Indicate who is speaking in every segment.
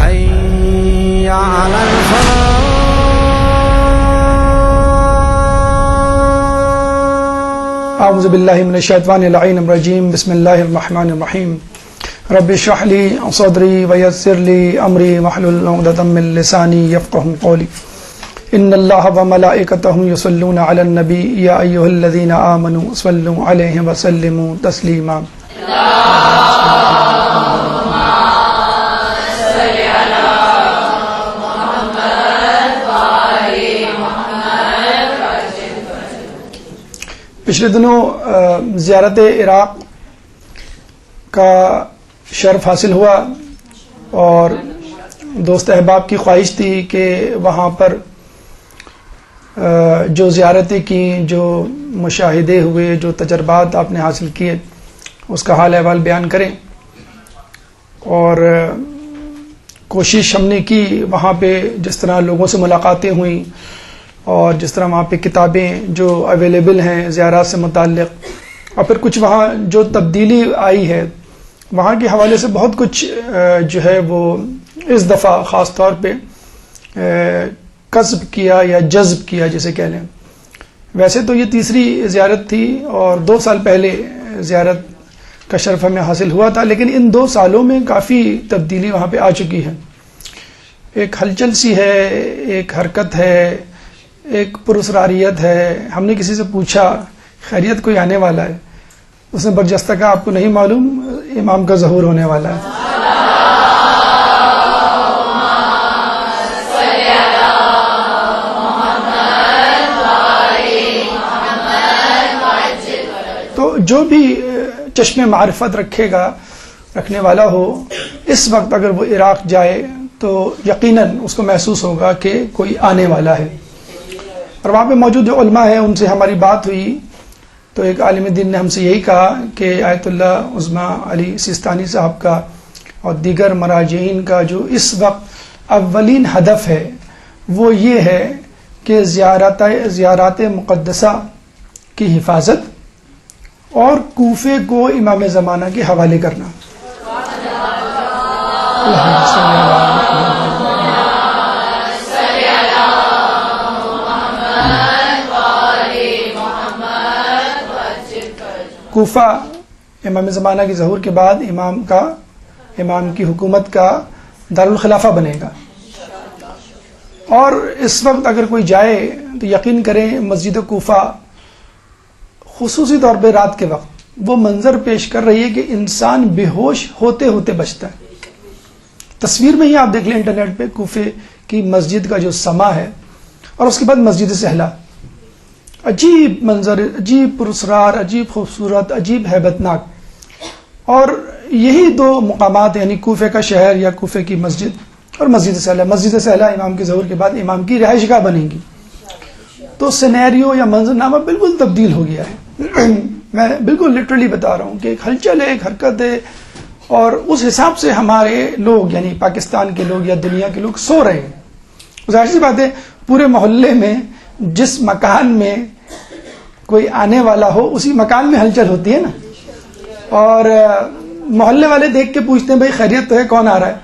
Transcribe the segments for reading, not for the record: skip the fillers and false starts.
Speaker 1: حي على الفلاح.
Speaker 2: اعوذ باللہ من الشیطان اللعین الرجیم. بسم اللہ الرحمن الرحیم. رب اشرح لی صدری ویسر لی امری واحلل عقدۃ من لسانی یفقهوا قولی. ان اللہ وملائکتہ یصلون علی النبی یا ایھا الذین آمنوا صلوا علیہ وسلموا تسلیما. پچھلے دنوں زیارت عراق کا شرف حاصل ہوا اور دوست احباب کی خواہش تھی کہ وہاں پر جو زیارتیں کی، جو مشاہدے ہوئے، جو تجربات آپ نے حاصل کیے، اس کا حال احوال بیان کریں. اور کوشش ہم نے کی وہاں پہ جس طرح لوگوں سے ملاقاتیں ہوئیں اور جس طرح وہاں پہ کتابیں جو اویلیبل ہیں زیارات سے متعلق، اور پھر کچھ وہاں جو تبدیلی آئی ہے وہاں کے حوالے سے بہت کچھ جو ہے وہ اس دفعہ خاص طور پہ کسب کیا یا جذب کیا جسے کہہ لیں. ویسے تو یہ تیسری زیارت تھی اور 2 سال پہلے زیارت کا شرف ہمیں حاصل ہوا تھا، لیکن ان 2 سالوں میں کافی تبدیلی وہاں پہ آ چکی ہے. ایک ہلچل سی ہے، ایک حرکت ہے، ایک پراسراریت ہے. ہم نے کسی سے پوچھا خیریت کوئی آنے والا ہے، اس نے برجستہ کہا آپ کو نہیں معلوم امام کا ظہور ہونے والا ہے. تو جو بھی چشم معرفت رکھنے والا ہو، اس وقت اگر وہ عراق جائے تو یقیناً اس کو محسوس ہوگا کہ کوئی آنے والا ہے. اور وہاں پہ موجود جو علماء ہیں ان سے ہماری بات ہوئی تو ایک عالم دین نے ہم سے یہی کہا کہ آیت اللہ عظمیٰ علی سیستانی صاحب کا اور دیگر مراجعین کا جو اس وقت اولین ہدف ہے وہ یہ ہے کہ زیارات مقدسہ کی حفاظت اور کوفے کو امام زمانہ کے حوالے کرنا. کوفہ امام زمانہ کے ظہور کے بعد امام کی حکومت کا دارالخلافہ بنے گا. اور اس وقت اگر کوئی جائے تو یقین کریں مسجد کوفہ خصوصی طور پہ رات کے وقت وہ منظر پیش کر رہی ہے کہ انسان بے ہوش ہوتے ہوتے بچتا ہے. تصویر میں ہی آپ دیکھ لیں انٹرنیٹ پہ کوفے کی مسجد کا جو سما ہے، اور اس کے بعد مسجد سہلا. عجیب منظر، عجیب پراسرار، عجیب خوبصورت، عجیب ہیبت ناک. اور یہی 2 مقامات یعنی کوفے کا شہر یا کوفے کی مسجد اور مسجد سہلا. مسجد سہلا امام کے ظہور کے بعد امام کی رہائش گاہ بنے گی. تو سینیریو یا منظرنامہ بالکل تبدیل ہو گیا ہے. میں بالکل لٹرلی بتا رہا ہوں کہ ایک ہلچل ہے، ایک حرکت ہے، اور اس حساب سے ہمارے لوگ یعنی پاکستان کے لوگ یا دنیا کے لوگ سو رہے ہیں. ظاہر سی بات ہے پورے محلے میں جس مکان میں کوئی آنے والا ہو اسی مکان میں ہلچل ہوتی ہے نا. اور محلے والے دیکھ کے پوچھتے ہیں بھائی خیریت تو ہے، کون آ رہا ہے.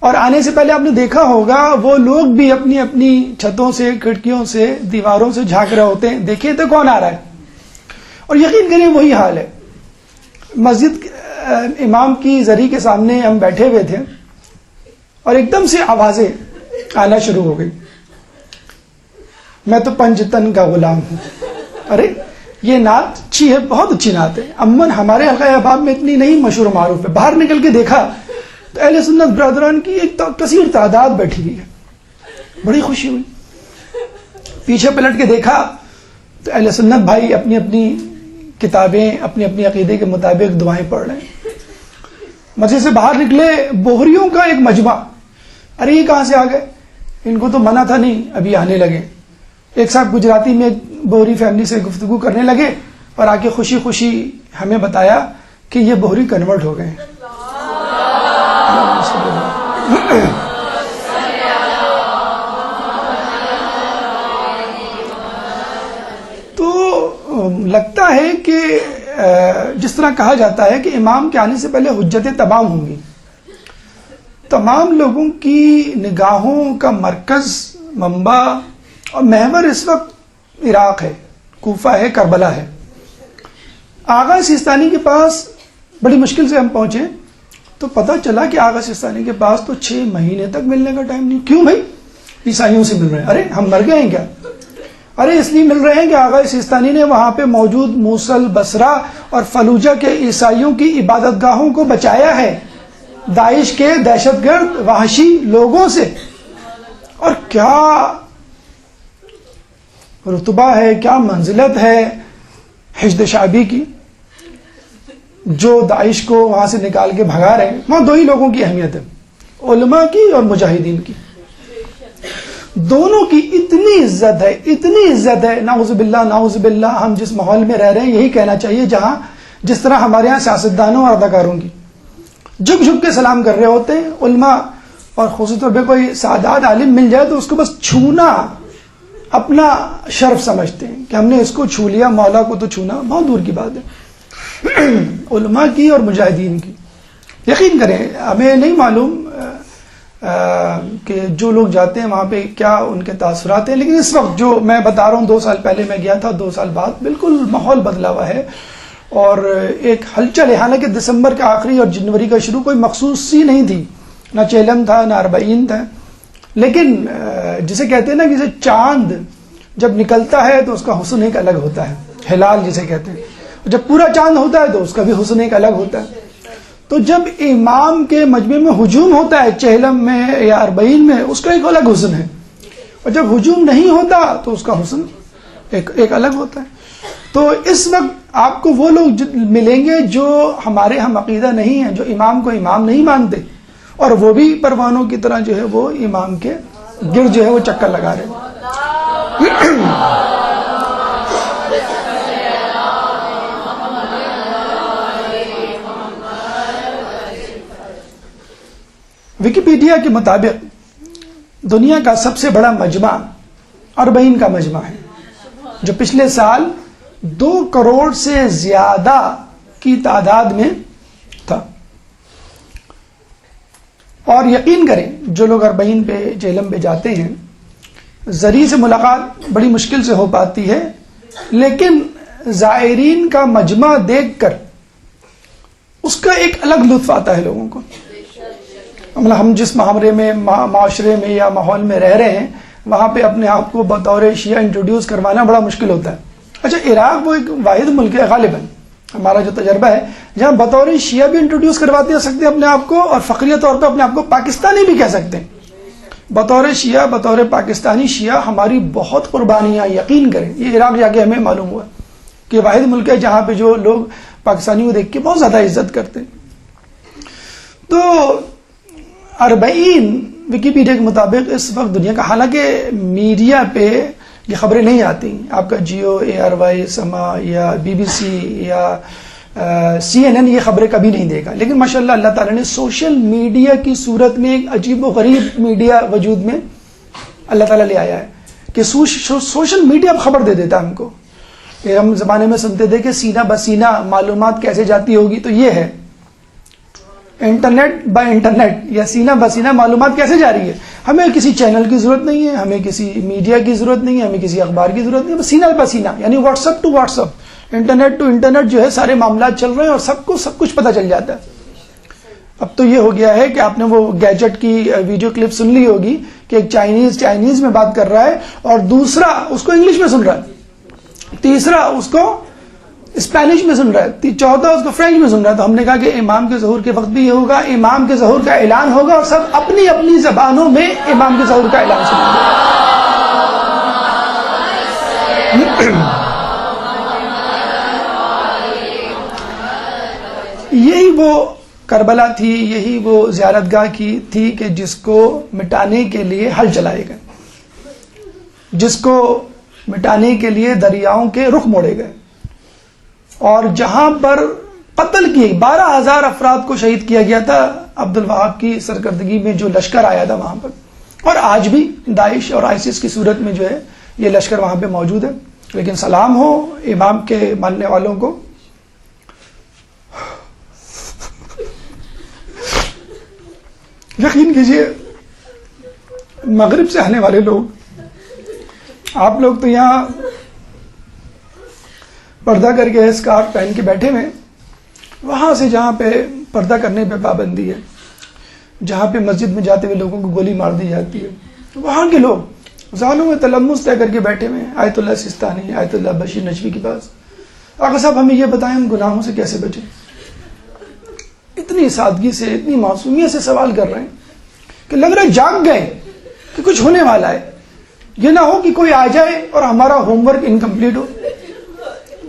Speaker 2: اور آنے سے پہلے آپ نے دیکھا ہوگا وہ لوگ بھی اپنی اپنی چھتوں سے، کھڑکیوں سے، دیواروں سے جھانک رہے ہوتے ہیں دیکھیے تو کون آ رہا ہے. اور یقین کریں وہی حال ہے. مسجد امام کی زری کے سامنے ہم بیٹھے ہوئے تھے اور ایک دم سے آوازیں آنا شروع ہو گئی. میں تو پنجتن کا غلام ہوں. ارے یہ نعت اچھی ہے، بہت اچھی نعت ہے، امن ہمارے حلقہ احباب میں اتنی نہیں مشہور و معروف ہے. باہر نکل کے دیکھا تو اہل سنت برادران کی ایک کثیر تعداد بیٹھی ہوئی ہے. بڑی خوشی ہوئی. پیچھے پلٹ کے دیکھا تو اہل سنت بھائی اپنی اپنی کتابیں اپنی اپنی عقیدے کے مطابق دعائیں پڑھ رہے ہیں. مسجد سے باہر نکلے بوہریوں کا ایک مجمع. ارے یہ کہاں سے آ گئے؟ ان کو تو منع تھا نہیں، ابھی آنے لگے. ایک صاحب گجراتی میں بوہری فیملی سے گفتگو کرنے لگے اور آ کے خوشی خوشی ہمیں بتایا کہ یہ بوہری کنورٹ ہو گئے ہیں. تو لگتا ہے کہ جس طرح کہا جاتا ہے کہ امام کے آنے سے پہلے حجتیں تمام ہوں گی، تمام لوگوں کی نگاہوں کا مرکز، منبع اور محور اس وقت عراق ہے، کوفہ ہے، کربلا ہے۔ آغا سیستانی کے پاس بڑی مشکل سے ہم پہنچے تو پتہ چلا کہ آغا سیستانی کے پاس تو 6 مہینے تک ملنے کا ٹائم نہیں۔ کیوں بھائی؟ عیسائیوں سے مل رہے ہیں۔ ارے ہم مر گئے ہیں کیا؟ ارے اس لیے مل رہے ہیں کہ آغا سیستانی نے وہاں پہ موجود موصل، بصرہ اور فلوجہ کے عیسائیوں کی عبادت گاہوں کو بچایا ہے داعش کے دہشت گرد وحشی لوگوں سے۔ اور کیا رتبہ ہے، کیا منزلت ہے حشد شعبی کی، جو داعش کو وہاں سے نکال کے بھگا رہے ہیں۔ وہاں 2 ہی لوگوں کی اہمیت ہے، علماء کی اور مجاہدین کی۔ دونوں کی اتنی عزت ہے، اتنی عزت ہے، نعوذ باللہ نعوذ باللہ۔ ہم جس ماحول میں رہ رہے ہیں یہی کہنا چاہیے، جہاں جس طرح ہمارے یہاں سیاستدانوں اور اداکاروں کی جھک جھک کے سلام کر رہے ہوتے ہیں، علماء اور خصوصی طور پہ کوئی سعادت عالم مل جائے تو اس کو بس چھونا اپنا شرف سمجھتے ہیں کہ ہم نے اس کو چھو لیا، مولا کو تو چھونا بہت دور کی بات ہے۔ علماء کی اور مجاہدین کی یقین کریں، ہمیں نہیں معلوم کہ جو لوگ جاتے ہیں وہاں پہ کیا ان کے تاثرات ہیں، لیکن اس وقت جو میں بتا رہا ہوں 2 سال پہلے میں گیا تھا، 2 سال بعد بالکل ماحول بدلا ہوا ہے اور ایک ہلچل ہے۔ حالانکہ دسمبر کا آخری اور جنوری کا شروع کوئی مخصوص سی نہیں تھی، نہ چہلم تھا نہ اربعین تھا، لیکن جسے کہتے ہیں نا، جسے چاند جب نکلتا ہے تو اس کا حسن ایک الگ ہوتا ہے، ہلال جسے کہتے ہیں، جب پورا چاند ہوتا ہے تو اس کا بھی حسن ایک الگ ہوتا ہے۔ تو جب امام کے مجمع میں ہجوم ہوتا ہے چہلم میں یا اربعین میں، اس کا ایک الگ حسن ہے، اور جب ہجوم نہیں ہوتا تو اس کا حسن ایک الگ ہوتا ہے۔ تو اس وقت آپ کو وہ لوگ ملیں گے جو ہمارے ہم عقیدہ نہیں ہیں، جو امام کو امام نہیں مانتے، اور وہ بھی پروانوں کی طرح جو ہے وہ امام کے گرد جو ہے وہ چکر لگا رہے ہیں۔ ویکیپیڈیا کے مطابق دنیا کا سب سے بڑا مجمع اربعین کا مجمع ہے، جو پچھلے سال 2 کروڑ سے زیادہ کی تعداد میں تھا۔ اور یقین کریں جو لوگ اربعین پہ جہلم پہ جاتے ہیں، ذریعے سے ملاقات بڑی مشکل سے ہو پاتی ہے، لیکن زائرین کا مجمع دیکھ کر اس کا ایک الگ لطف آتا ہے لوگوں کو۔ مطلب ہم جس معاشرے میں یا ماحول میں رہ رہے ہیں وہاں پہ اپنے آپ کو بطور شیعہ انٹروڈیوس کروانا بڑا مشکل ہوتا ہے۔ اچھا، عراق وہ ایک واحد ملک ہے غالباً، ہمارا جو تجربہ ہے، جہاں بطور شیعہ بھی انٹروڈیوس کرواتے سکتے ہیں اپنے آپ کو، اور فخریہ طور پہ اپنے آپ کو پاکستانی بھی کہہ سکتے ہیں۔ بطور شیعہ، بطور پاکستانی شیعہ ہماری بہت قربانیاں، یقین کریں، یہ عراق جا کے ہمیں معلوم ہوا کہ واحد ملک ہے جہاں پہ جو لوگ پاکستانی کو دیکھ کے بہت زیادہ عزت کرتے ہیں۔ تو اربعین ویکیپیڈیا کے مطابق اس وقت دنیا کا، حالانکہ میڈیا پہ یہ خبریں نہیں آتی، آپ کا جیو، ARY، سما یا BBC یا CNN یہ خبریں کبھی نہیں دے گا، لیکن ماشاءاللہ اللہ تعالیٰ نے سوشل میڈیا کی صورت میں ایک عجیب و غریب میڈیا وجود میں اللہ تعالیٰ لے آیا ہے کہ سوشل میڈیا خبر دے دیتا ہے ہم کو۔ ہم زمانے میں سنتے تھے کہ سینہ بسینہ معلومات کیسے جاتی ہوگی، تو یہ ہے انٹرنیٹ بائی انٹرنیٹ، یا سینہ بسینہ معلومات کیسے جا رہی ہے۔ ہمیں کسی چینل کی ضرورت نہیں ہے، ہمیں کسی میڈیا کی ضرورت نہیں ہے، ہمیں کسی اخبار کی ضرورت نہیں ہے، بس سینہ بسینہ، یعنی WhatsApp to WhatsApp, internet to internet جو ہے سارے معاملات چل رہے ہیں اور سب کچھ پتہ چل جاتا ہے۔ اب تو یہ ہو گیا ہے کہ آپ نے وہ گیجٹ کی ویڈیو کلپ سن لی ہوگی کہ ایک چائنیز میں بات کر رہا ہے اور دوسرا اس کو انگلش میں سن رہا ہے، تیسرا اس کو اسپینش میں سن رہا ہے، چوتھا اس کو فرینچ میں سن رہا ہے۔ تو ہم نے کہا کہ امام کے ظہور کے وقت بھی یہ ہوگا، امام کے ظہور کا اعلان ہوگا اور سب اپنی اپنی زبانوں میں امام کے ظہور کا اعلان سنیں گے۔ یہی وہ کربلا تھی، یہی وہ زیارت گاہ کی تھی کہ جس کو مٹانے کے لیے حل چلائے گئے، جس کو مٹانے کے لیے دریاؤں کے رخ موڑے گئے، اور جہاں پر قتل کیے 12,000 افراد کو شہید کیا گیا تھا عبد الوہاب کی سرکردگی میں جو لشکر آیا تھا وہاں پر، اور آج بھی داعش اور ISIS کی صورت میں جو ہے یہ لشکر وہاں پہ موجود ہے۔ لیکن سلام ہو امام کے ماننے والوں کو، یقین کیجیے مغرب سے آنے والے لوگ، آپ لوگ تو یہاں پردہ کر کے اسکارف پہن کے بیٹھے ہوئے، وہاں سے جہاں پہ پردہ کرنے پہ پابندی ہے، جہاں پہ مسجد میں جاتے ہوئے لوگوں کو گولی مار دی جاتی ہے، وہاں کے لوگ زانوں میں تلمس طے کر کے بیٹھے ہوئے ہیں آیت اللہ سستانی، آیت اللہ بشیر نجوی کے پاس. آقا صاحب ہمیں یہ بتائیں ہم گناہوں سے کیسے بچیں؟ اتنی سادگی سے، اتنی معصومیت سے سوال کر رہے ہیں کہ لگ رہا ہے جاگ گئے کہ کچھ ہونے والا ہے. یہ نہ ہو کہ کوئی آ جائے اور ہمارا ہوم ورک انکمپلیٹ ہو.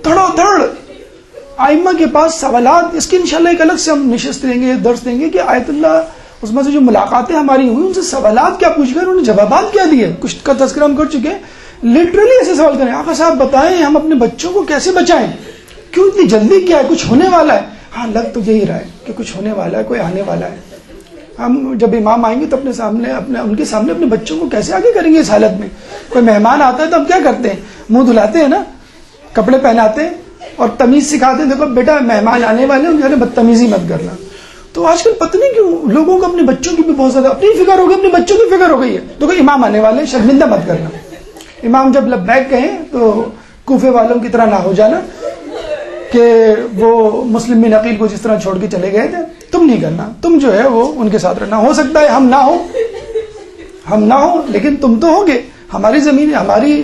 Speaker 2: دھڑو دھڑ آئمہ کے پاس سوالات، اس کی انشاءاللہ ایک الگ سے ہم نشست دیں گے، درس دیں گے کہ آیت اللہ اس میں سے جو ملاقاتیں ہماری ہوئی ان سے سوالات کیا پوچھ گئے، انہوں نے جوابات کیا دیے، کچھ کا تذکرہ ہم کر چکے ہیں. لٹرلی ایسے سوال کریں آقا صاحب بتائیں ہم اپنے بچوں کو کیسے بچائیں، کیوں اتنی جلدی کیا ہے، کچھ ہونے والا ہے. ہاں لگ تو یہی رہا ہے کہ کچھ ہونے والا ہے، کوئی آنے والا ہے. ہم جب امام آئیں گے تو ان کے سامنے اپنے بچوں کو کیسے آگے کریں گے اس حالت میں. کوئی مہمان آتا ہے تو ہم کیا کرتے ہیں، منہ دھلاتے ہیں نا، کپڑے پہناتے ہیں اور تمیز سکھاتے ہیں، دیکھو بیٹا مہمان آنے والے ہیں، ان بدتمیزی مت کرنا. تو آج کل پتہ نہیں کیوں لوگوں کو اپنے بچوں کی بھی بہت زیادہ اپنی فکر ہو گئی، اپنے بچوں کی فکر ہو گئی ہے. تو کوئی امام آنے والے ہیں، شرمندہ مت کرنا. امام جب لبیک کہیں تو کوفے والوں کی طرح نہ ہو جانا کہ وہ مسلم بن عقیل کو جس طرح چھوڑ کے چلے گئے تھے، تم نہیں کرنا، تم جو ہے وہ ان کے ساتھ رہنا. ہو سکتا ہے ہم نہ ہو لیکن تم تو ہوگے. ہماری زمین، ہماری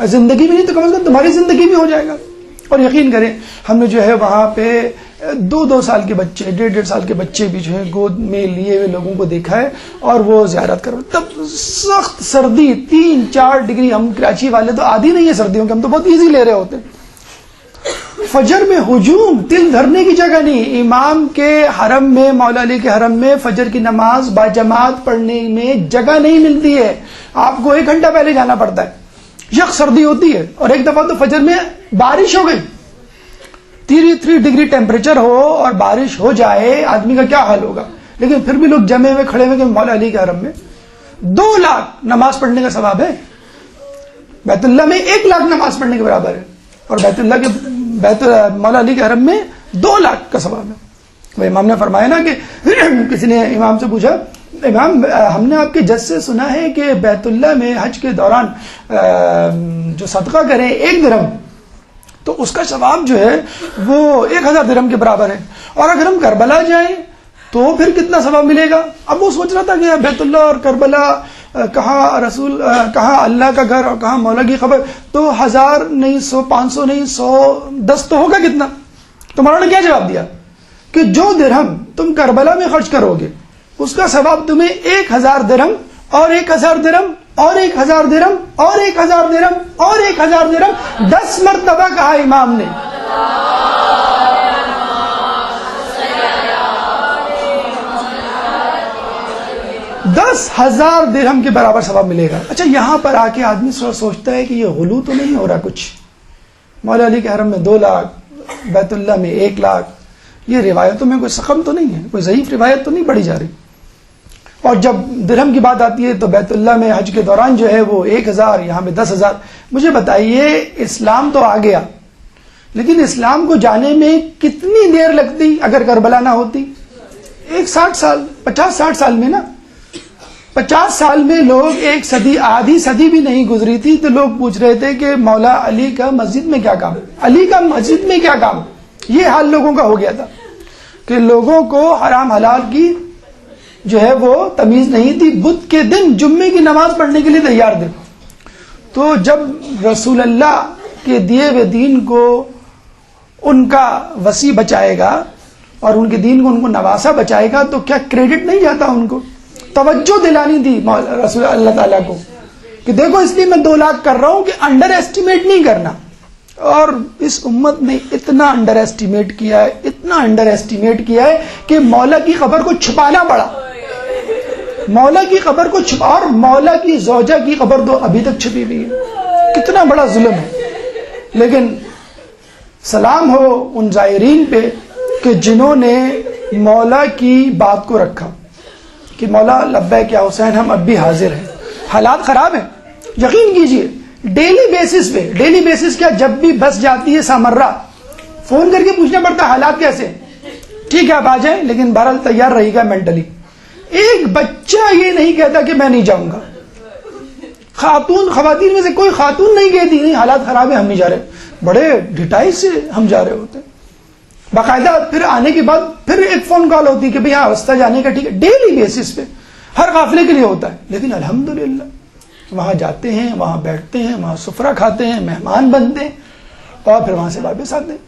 Speaker 2: زندگی میں نہیں تو کم از کم تمہاری زندگی میں ہو جائے گا. اور یقین کریں ہم نے جو ہے وہاں پہ 2 سال کے بچے، 1.5 سال کے بچے بھی جو ہے گود میں لیے ہوئے لوگوں کو دیکھا ہے اور وہ زیارت کرو. تب سخت سردی 3-4 ڈگری، ہم کراچی والے تو عادی نہیں ہے سردیوں کے، ہم تو بہت ایزی لے رہے ہوتے. فجر میں ہجوم، تل دھرنے کی جگہ نہیں. امام کے حرم میں، مولا علی کے حرم میں فجر کی نماز باجماعت پڑھنے میں جگہ نہیں ملتی ہے. آپ کو 1 گھنٹہ پہلے جانا پڑتا ہے، یک سردی ہوتی ہے. اور ایک دفعہ تو فجر میں بارش ہو گئی، 33 ڈگری ٹیمپریچر ہو اور بارش ہو جائے، آدمی کا کیا حال ہوگا. لیکن پھر بھی لوگ جمے ہوئے کھڑے ہوئے کہ مولا علی کے حرم میں 2 لاکھ نماز پڑھنے کا ثواب ہے. بیت اللہ میں 1 لاکھ نماز پڑھنے کے برابر ہے، اور مولا علی کے حرم میں 2 لاکھ کا ثواب ہے. وہ امام نے فرمایا نا کہ کسی نے امام سے پوچھا، امام ہم نے آپ کے جج سے سنا ہے کہ بیت اللہ میں حج کے دوران جو صدقہ کریں 1 درہم، تو اس کا ثواب جو ہے وہ 1000 درہم کے برابر ہے. اور اگر ہم کربلا جائیں تو پھر کتنا ثواب ملے گا. اب وہ سوچ رہا تھا کہ بیت اللہ اور کربلا کہاں اللہ کا گھر اور کہاں مولا کی خبر، تو 1000 نہیں 100 500 نہیں 110 تو ہوگا کتنا. تو مولانا نے کیا جواب دیا کہ جو درہم تم کربلا میں خرچ کرو گے اس کا ثواب تمہیں 1000 درہم اور 1000 درہم اور 1000 درہم اور 1000 درہم اور 1000 درہم 10 مرتبہ کہا امام نے. 10,000 درہم کے برابر ثواب ملے گا. اچھا یہاں پر آ کے آدمی سوچتا ہے کہ یہ غلو تو نہیں ہو رہا کچھ، مولا علی کے حرم میں 2 لاکھ، بیت اللہ میں 1 لاکھ، یہ روایتوں میں کوئی سقم تو نہیں ہے، کوئی ضعیف روایت تو نہیں پڑھی جا رہی. اور جب درہم کی بات آتی ہے تو بیت اللہ میں حج کے دوران جو ہے وہ 1000، یہاں میں 10,000. مجھے بتائیے اسلام تو آ گیا، لیکن اسلام کو جانے میں کتنی دیر لگتی اگر کربلا نہ ہوتی؟ 60 سال، 50-60 سال میں نا. 50 سال میں لوگ 1 صدی، آدھی صدی بھی نہیں گزری تھی تو لوگ پوچھ رہے تھے کہ مولا علی کا مسجد میں کیا کام، علی کا مسجد میں کیا کام. یہ حال لوگوں کا ہو گیا تھا کہ لوگوں کو حرام حلال کی جو ہے وہ تمیز نہیں تھی. بدھ کے دن جمعے کی نماز پڑھنے کے لیے تیار تھے. تو جب رسول اللہ کے دیے ہوئے دین کو ان کا وسیع بچائے گا اور ان کے دین کو ان کو نواسا بچائے گا تو کیا کریڈٹ نہیں جاتا ان کو؟ توجہ دلانی تھی رسول اللہ تعالیٰ کو کہ دیکھو اس لیے میں 2 لاکھ کر رہا ہوں کہ انڈر ایسٹیمیٹ نہیں کرنا. اور اس امت نے اتنا انڈر ایسٹیمیٹ کیا ہے، اتنا انڈر ایسٹیمیٹ کیا ہے کہ مولا کی خبر کو چھپانا پڑا. مولا کی خبر کو چھپا، اور مولا کی زوجہ کی خبر تو ابھی تک چھپی ہوئی ہے. کتنا بڑا ظلم ہے. لیکن سلام ہو ان زائرین پہ کہ جنہوں نے مولا کی بات کو رکھا کہ مولا لبیک یا حسین ہم اب بھی حاضر ہیں. حالات خراب ہیں، یقین کیجئے. ڈیلی بیسس کیا، جب بھی بس جاتی ہے سامرہ فون کر کے پوچھنا پڑتا ہے حالات کیسے. ٹھیک ہے آپ آ جائیں لیکن بہرحال تیار رہے گا مینٹلی. ایک بچہ یہ نہیں کہتا کہ میں نہیں جاؤں گا. خواتین میں سے کوئی خاتون نہیں کہتی نہیں حالات خراب ہیں ہم نہیں جا رہے. بڑے ڈٹائی سے ہم جا رہے ہوتے ہیں باقاعدہ. پھر آنے کے بعد پھر ایک فون کال ہوتی ہے کہ بھئی ہاں راستہ جانے کا ٹھیک ہے, ڈیلی بیسس پہ ہر قافلے کے لیے ہوتا ہے. لیکن الحمدللہ وہاں جاتے ہیں, وہاں بیٹھتے ہیں, وہاں سفرہ کھاتے ہیں, مہمان بنتے ہیں اور پھر وہاں سے واپس آتے ہیں.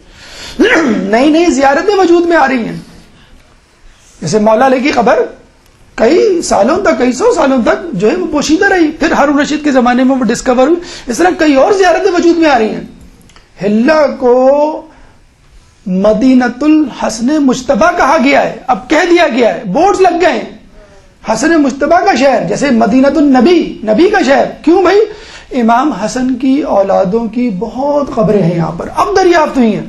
Speaker 2: نئی نئی زیارتیں وجود میں آ رہی ہیں. جیسے مولا علی کی قبر کئی سالوں تک, کئی سو سالوں تک جو ہے وہ پوشیدہ رہی, پھر ہارون رشید کے زمانے میں وہ ڈسکور ہوئی. اس طرح کئی اور زیارتیں وجود میں آ رہی ہیں. ہلا کو مدینۃ الحسن مجتبیٰ کہا گیا ہے, اب کہہ دیا گیا ہے, بورڈز لگ گئے ہیں, حسن مجتبیٰ کا شہر, جیسے مدینۃ النبی, نبی کا شہر. کیوں بھائی؟ امام حسن کی اولادوں کی بہت قبریں ہیں یہاں پر, اب دریافت ہوئی ہیں.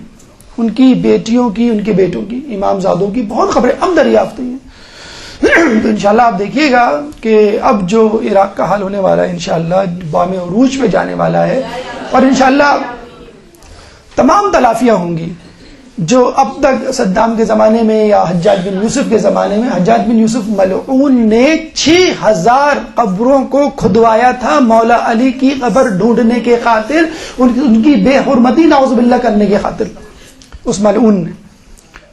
Speaker 2: ان کی بیٹیوں کی, ان کے بیٹوں کی, امام زادوں کی بہت خبریں اب دریافت ہوئی ہیں. تو انشاءاللہ آپ دیکھیے گا کہ اب جو عراق کا حال ہونے والا ہے انشاءاللہ بام عروج پہ جانے والا ہے, اور انشاءاللہ تمام تلافیاں ہوں گی. جو اب تک صدام کے زمانے میں یا حجاج بن یوسف کے زمانے میں, حجاج بن یوسف ملعون نے 6000 قبروں کو کھدوایا تھا مولا علی کی قبر ڈھونڈنے کے خاطر, ان کی بے حرمتی نعوذ باللہ کرنے کے خاطر, اس ملعون نے.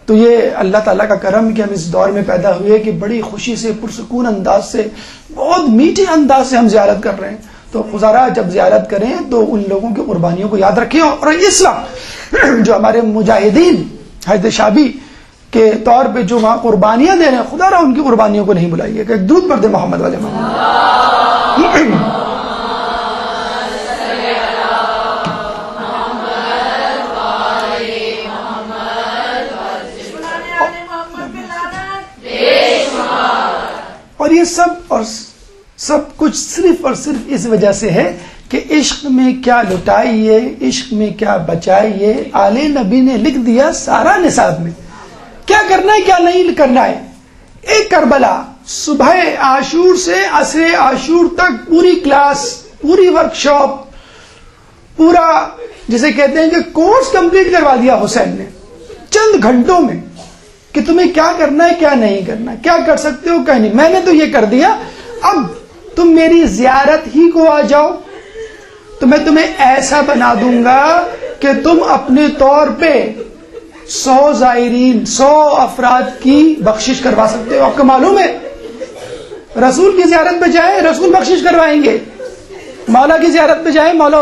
Speaker 2: تو یہ اللہ تعالیٰ کا کرم کہ ہم اس دور میں پیدا ہوئے کہ بڑی خوشی سے, پرسکون انداز سے, بہت میٹھے انداز سے ہم زیارت کر رہے ہیں. تو خزارہ جب زیارت کریں تو ان لوگوں کی قربانیوں کو یاد رکھیں, اور اس وقت جو ہمارے مجاہدین حید شابی کے طور پہ جو وہاں قربانیاں دے رہے ہیں, خدا را ان کی قربانیوں کو نہیں بلائیے. کہ ایک درود پڑھ دیں محمد والے محمد. اور یہ سب کچھ صرف اور صرف اس وجہ سے ہے کہ عشق میں کیا لٹائیے, عشق میں کیا بچائیے, آل نبی نے لکھ دیا سارا نصاب میں. کیا کرنا ہے کیا نہیں کرنا ہے. ایک کربلا صبح عاشور سے عصر عاشور تک پوری کلاس, پوری ورکشاپ, پورا جسے کہتے ہیں کہ کورس کمپلیٹ کروا دیا حسین نے چند گھنٹوں میں, کہ تمہیں کیا کرنا ہے کیا نہیں کرنا, کیا کر سکتے ہو کیا نہیں. میں نے تو یہ کر دیا, اب تم میری زیارت ہی کو آ جاؤ تو میں تمہیں ایسا بنا دوں گا کہ تم اپنے طور پہ 100 زائرین, 100 افراد کی بخشش کروا سکتے ہو. آپ کو معلوم ہے رسول کی زیارت پہ جائیں رسول بخشش کروائیں گے, مولا کی زیارت پہ جائیں مولا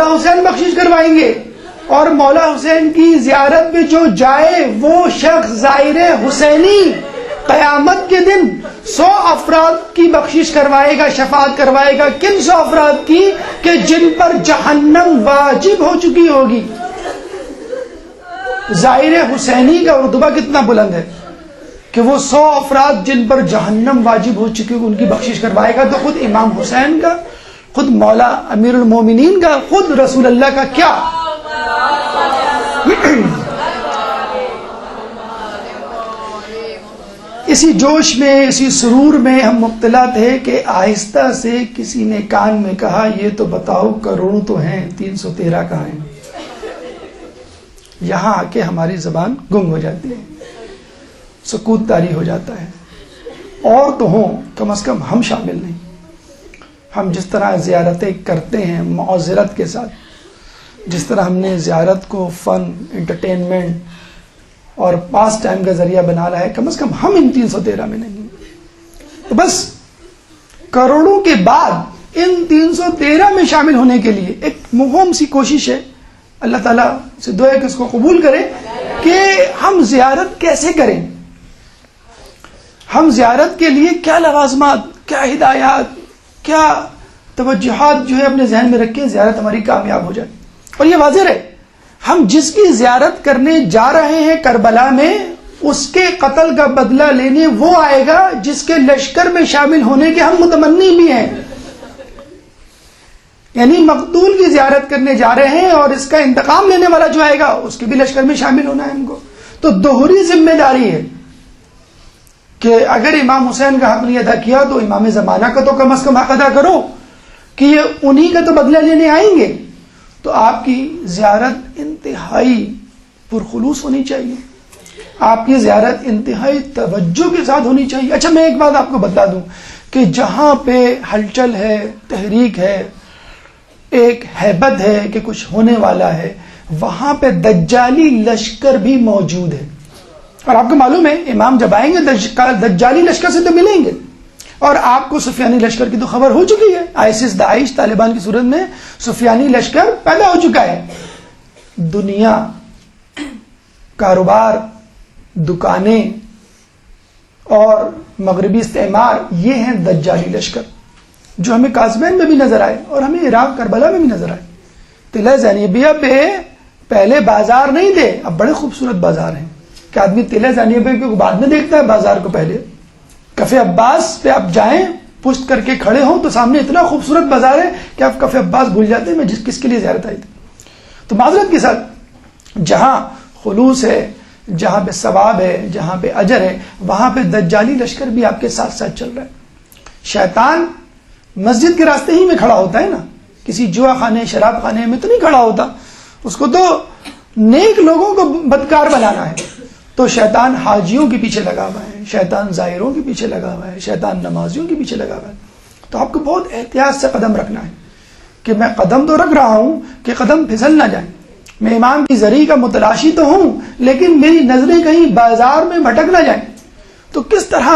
Speaker 2: حسین بخشش کروائیں گے, اور مولا حسین کی زیارت پہ جو جائے وہ شخص زائر حسینی قیامت کے دن 100 افراد کی بخشش کروائے گا, شفاعت کروائے گا. کن 100 افراد کی؟ کہ جن پر جہنم واجب ہو چکی ہوگی. زائر حسینی کا رتبہ کتنا بلند ہے کہ وہ 100 افراد جن پر جہنم واجب ہو چکی ہوگی ان کی بخشش کروائے گا. تو خود امام حسین کا, خود مولا امیر المومنین کا, خود رسول اللہ کا کیا. اسی جوش میں, اسی سرور میں ہم مبتلا تھے کہ آہستہ سے کسی نے کان میں کہا یہ تو بتاؤ کروڑوں تو ہیں 313 کہاں ہیں. یہاں آ کے ہماری زبان گنگ ہو جاتی ہے, سکوت طاری ہو جاتا ہے. اور تو ہوں کم از کم ہم شامل نہیں. ہم جس طرح زیارتیں کرتے ہیں معذرت کے ساتھ, جس طرح ہم نے زیارت کو فن, انٹرٹینمنٹ اور پاس ٹائم کا ذریعہ بنا رہا ہے, کم از کم ہم ان 313 میں نہیں. تو بس کروڑوں کے بعد ان 313 میں شامل ہونے کے لیے ایک مہم سی کوشش ہے. اللہ تعالیٰ سے دعا ہے کہ اس کو قبول کرے کہ ہم زیارت کیسے کریں, ہم زیارت کے لیے کیا لوازمات, کیا ہدایات, کیا توجہات جو ہے اپنے ذہن میں رکھیں, زیارت ہماری کامیاب ہو جائے. اور یہ واضح ہے ہم جس کی زیارت کرنے جا رہے ہیں کربلا میں, اس کے قتل کا بدلہ لینے وہ آئے گا جس کے لشکر میں شامل ہونے کے ہم متمنی بھی ہیں. یعنی مقتول کی زیارت کرنے جا رہے ہیں اور اس کا انتقام لینے والا جو آئے گا اس کے بھی لشکر میں شامل ہونا ہے ہم کو. تو دوہری ذمہ داری ہے کہ اگر امام حسین کا حق نہیں ادا کیا تو امام زمانہ کا تو کم از کم حق ادا کرو کہ یہ انہی کا تو بدلہ لینے آئیں گے. تو آپ کی زیارت انتہائی پرخلوص ہونی چاہیے, آپ کی زیارت انتہائی توجہ کے ساتھ ہونی چاہیے. اچھا میں ایک بات آپ کو بتا دوں کہ جہاں پہ ہلچل ہے، تحریک ہے، ایک ہیبت ہے کہ کچھ ہونے والا ہے، وہاں پہ دجالی لشکر بھی موجود ہے. اور آپ کو معلوم ہے امام جب آئیں گے دجالی لشکر سے تو ملیں گے، اور آپ کو سفیانی لشکر کی تو خبر ہو چکی ہے. آئسس، داعش، طالبان کی صورت میں سفیانی لشکر پیدا ہو چکا ہے. دنیا، کاروبار، دکانیں اور مغربی استعمار، یہ ہیں دجالی لشکر جو ہمیں قازوین میں بھی نظر آئے اور ہمیں عراق کربلا میں بھی نظر آئے. تلہ زینبیہ پہ پہلے بازار نہیں تھے، اب بڑے خوبصورت بازار ہیں کہ آدمی تلہ زینبیہ کو بعد میں دیکھتا ہے بازار کو پہلے. کفے عباس پہ آپ جائیں، پشت کر کے کھڑے ہوں تو سامنے اتنا خوبصورت بازار ہے کہ آپ کفے عباس بھول جاتے ہیں میں کس کے لیے زیارت آئی تھی. تو معذرت کے ساتھ جہاں خلوص ہے، جہاں پہ ثواب ہے، جہاں پہ اجر ہے، وہاں پہ دجالی لشکر بھی آپ کے ساتھ ساتھ چل رہا ہے. شیطان مسجد کے راستے ہی میں کھڑا ہوتا ہے نا، کسی جوا خانے، شراب خانے میں تو نہیں کھڑا ہوتا. اس کو تو نیک لوگوں کو بدکار بنانا ہے. تو شیطان حاجیوں کے پیچھے لگا ہوا ہے، شیطان زائروں کے پیچھے لگا ہوا ہے، شیطان نمازیوں کے پیچھے لگا ہوا ہے. تو آپ کو بہت احتیاط سے قدم رکھنا ہے کہ میں قدم تو رکھ رہا ہوں کہ قدم پھسل نہ جائیں. میں امام کی زری کا متلاشی تو ہوں لیکن میری نظریں کہیں بازار میں بھٹک نہ جائیں. تو کس طرح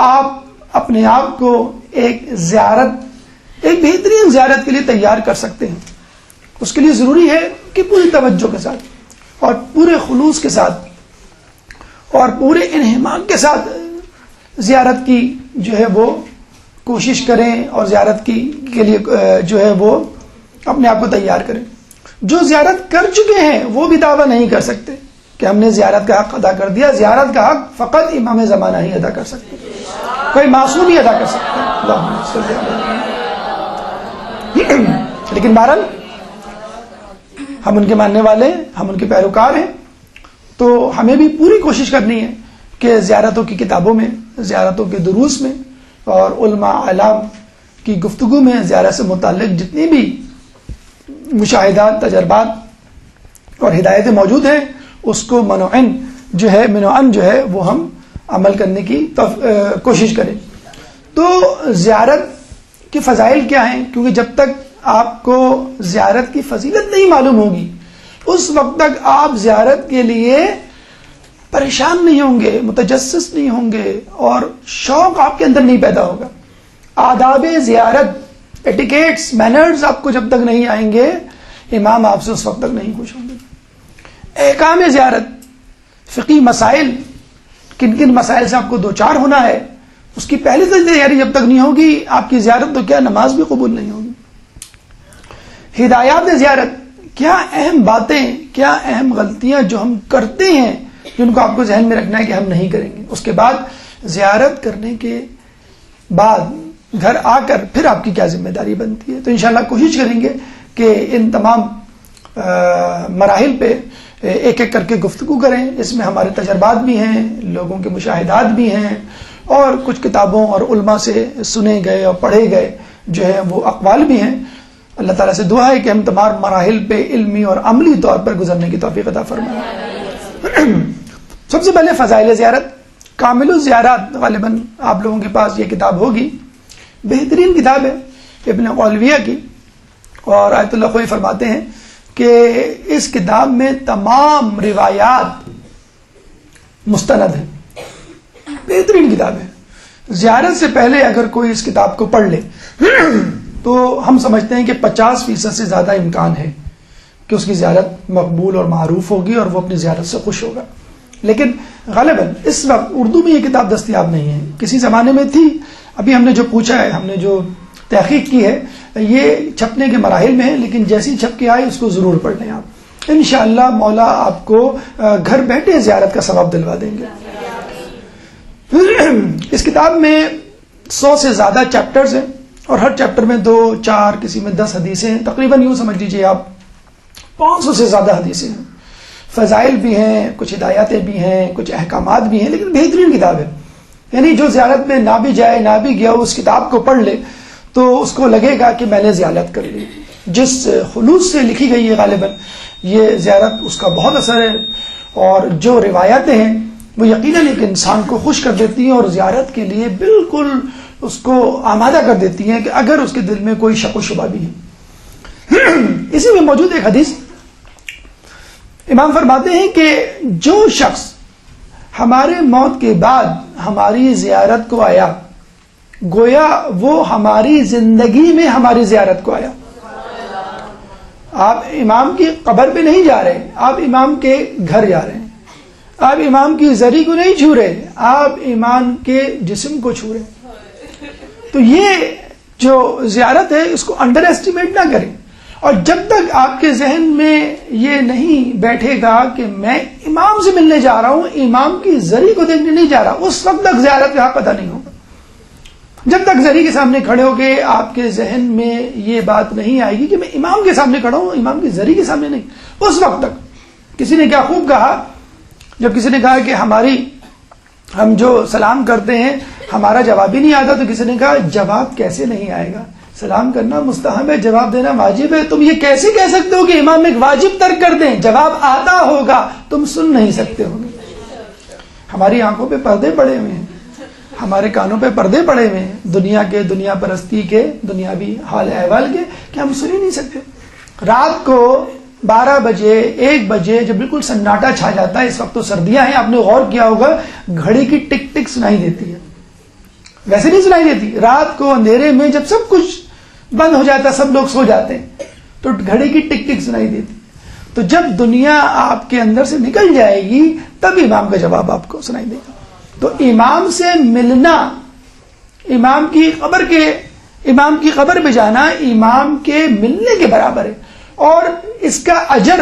Speaker 2: آپ اپنے آپ کو ایک بہترین زیارت کے لیے تیار کر سکتے ہیں؟ اس کے لیے ضروری ہے کہ پوری توجہ کے ساتھ اور پورے خلوص کے ساتھ اور پورے انہماک کے ساتھ زیارت کی جو ہے وہ کوشش کریں اور زیارت کے لیے جو ہے وہ اپنے آپ کو تیار کریں. جو زیارت کر چکے ہیں وہ بھی دعویٰ نہیں کر سکتے کہ ہم نے زیارت کا حق ادا کر دیا. زیارت کا حق فقط امام زمانہ ہی ادا کر سکتے، کوئی معصوم ہی ادا کر سکتا ہے. اللہم صلی اللہ علیہ وسلم. لیکن بہرحال ہم ان کے ماننے والے ہیں، ہم ان کے پیروکار ہیں، تو ہمیں بھی پوری کوشش کرنی ہے کہ زیارتوں کی کتابوں میں، زیارتوں کے دروس میں اور علماء اعلام کی گفتگو میں زیارت سے متعلق جتنی بھی مشاہدات، تجربات اور ہدایتیں موجود ہیں اس کو منوعاً جو ہے وہ ہم عمل کرنے کی کوشش کریں. تو زیارت کے فضائل کیا ہیں؟ کیونکہ جب تک آپ کو زیارت کی فضیلت نہیں معلوم ہوگی اس وقت تک آپ زیارت کے لیے پریشان نہیں ہوں گے، متجسس نہیں ہوں گے اور شوق آپ کے اندر نہیں پیدا ہوگا. آداب زیارت، ایٹیکیٹس، مینرز آپ کو جب تک نہیں آئیں گے امام آپ سے اس وقت تک نہیں خوش ہوں گے. احکام زیارت، فقہی مسائل، کن کن مسائل سے آپ کو دوچار ہونا ہے، اس کی پہلے سے تیاری جب تک نہیں ہوگی آپ کی زیارت تو کیا نماز بھی قبول نہیں ہوگی. ہدایات زیارت، کیا اہم باتیں، کیا اہم غلطیاں جو ہم کرتے ہیں جن کو آپ کو ذہن میں رکھنا ہے کہ ہم نہیں کریں گے. اس کے بعد زیارت کرنے کے بعد گھر آ کر پھر آپ کی کیا ذمہ داری بنتی ہے. تو انشاءاللہ کوشش کریں گے کہ ان تمام مراحل پہ ایک ایک کر کے گفتگو کریں. اس میں ہمارے تجربات بھی ہیں، لوگوں کے مشاہدات بھی ہیں اور کچھ کتابوں اور علماء سے سنے گئے اور پڑھے گئے جو ہے وہ اقوال بھی ہیں. اللہ تعالیٰ سے دعا ہے کہ ہم تمام مراحل پہ علمی اور عملی طور پر گزرنے کی توفیق عطا فرمائے. سب سے پہلے فضائل زیارت. کامل الزیارات، غالباً آپ لوگوں کے پاس یہ کتاب ہوگی، بہترین کتاب ہے ابن قولویہ کی، اور آیت اللہ خوئی فرماتے ہیں کہ اس کتاب میں تمام روایات مستند ہیں. بہترین کتاب ہے. زیارت سے پہلے اگر کوئی اس کتاب کو پڑھ لے تو ہم سمجھتے ہیں کہ 50% سے زیادہ امکان ہے کہ اس کی زیارت مقبول اور معروف ہوگی اور وہ اپنی زیارت سے خوش ہوگا. لیکن غالباً اس وقت اردو میں یہ کتاب دستیاب نہیں ہے. کسی زمانے میں تھی، ابھی ہم نے جو پوچھا ہے، ہم نے جو تحقیق کی ہے، یہ چھپنے کے مراحل میں ہے، لیکن جیسی چھپ کے آئے اس کو ضرور پڑھ لیں. آپ انشاءاللہ مولا آپ کو گھر بیٹھے زیارت کا ثواب دلوا دیں گے. اس کتاب میں 100 سے زیادہ چیپٹرز ہیں اور ہر چیپٹر میں 2, 4, کسی میں 10 حدیثیں ہیں. تقریباً یوں سمجھ لیجیے آپ 500 سے زیادہ حدیثیں ہیں. فضائل بھی ہیں، کچھ ہدایاتیں بھی ہیں، کچھ احکامات بھی ہیں، لیکن بہترین کتاب ہے. یعنی جو زیارت میں نہ بھی جائے، نہ بھی گیا، اس کتاب کو پڑھ لے تو اس کو لگے گا کہ میں نے زیارت کر لی. جس خلوص سے لکھی گئی ہے غالباً یہ زیارت، اس کا بہت اثر ہے. اور جو روایتیں ہیں وہ یقیناً ایک انسان کو خوش کر دیتی ہیں اور زیارت کے لیے بالکل اس کو آمادہ کر دیتی ہیں کہ اگر اس کے دل میں کوئی شک و شبہ بھی ہے. اسی میں موجود ایک حدیث امام فرماتے ہیں کہ جو شخص ہمارے موت کے بعد ہماری زیارت کو آیا گویا وہ ہماری زندگی میں ہماری زیارت کو آیا. آپ امام کی قبر پہ نہیں جا رہے, آپ امام کے گھر جا رہے ہیں. آپ امام کی زری کو نہیں چھو رہے, آپ امام کے جسم کو چھو رہے ہیں. تو یہ جو زیارت ہے اس کو انڈر ایسٹیمیٹ نہ کریں. اور جب تک آپ کے ذہن میں یہ نہیں بیٹھے گا کہ میں امام سے ملنے جا رہا ہوں, امام کی زری کو دیکھنے نہیں جا رہا, اس وقت تک زیارت کا پتہ نہیں ہوگا. جب تک زری کے سامنے کھڑے ہو کے آپ کے ذہن میں یہ بات نہیں آئے گی کہ میں امام کے سامنے کھڑا ہوں, امام کی زری کے سامنے نہیں, اس وقت تک. کسی نے کیا خوب کہا, جب کسی نے کہا کہ ہم جو سلام کرتے ہیں ہمارا جواب ہی نہیں آتا, تو کسی نے کہا جواب کیسے نہیں آئے گا, سلام کرنا مستحب ہے, جواب دینا واجب ہے. تم یہ کیسے کہہ سکتے ہو کہ امام ایک واجب ترک کر دیں, جواب آتا ہوگا, تم سن نہیں سکتے ہو گے. ہماری آنکھوں پہ پردے پڑے ہوئے ہیں, ہمارے کانوں پہ پردے پڑے ہوئے ہیں دنیا کے, دنیا پرستی کے, دنیاوی حال احوال کے, کہ ہم سن ہی نہیں سکتے. رات کو 12 بجے 1 بجے جب بالکل سناٹا چھا جاتا ہے, اس وقت تو سردیاں ہیں, آپ نے غور کیا ہوگا گھڑی کی ٹک ٹک سنائی دیتی ہے, ویسے نہیں سنائی دیتی. رات کو اندھیرے میں جب سب کچھ بند ہو جاتا ہے, سب لوگ سو جاتے ہیں, تو گھڑی کی ٹک ٹک سنائی دیتی. تو جب دنیا آپ کے اندر سے نکل جائے گی تب امام کا جواب آپ کو سنائی دے گا. تو امام سے ملنا, امام کی قبر پہ جانا امام کے ملنے کے برابر ہے. اور اس کا اجر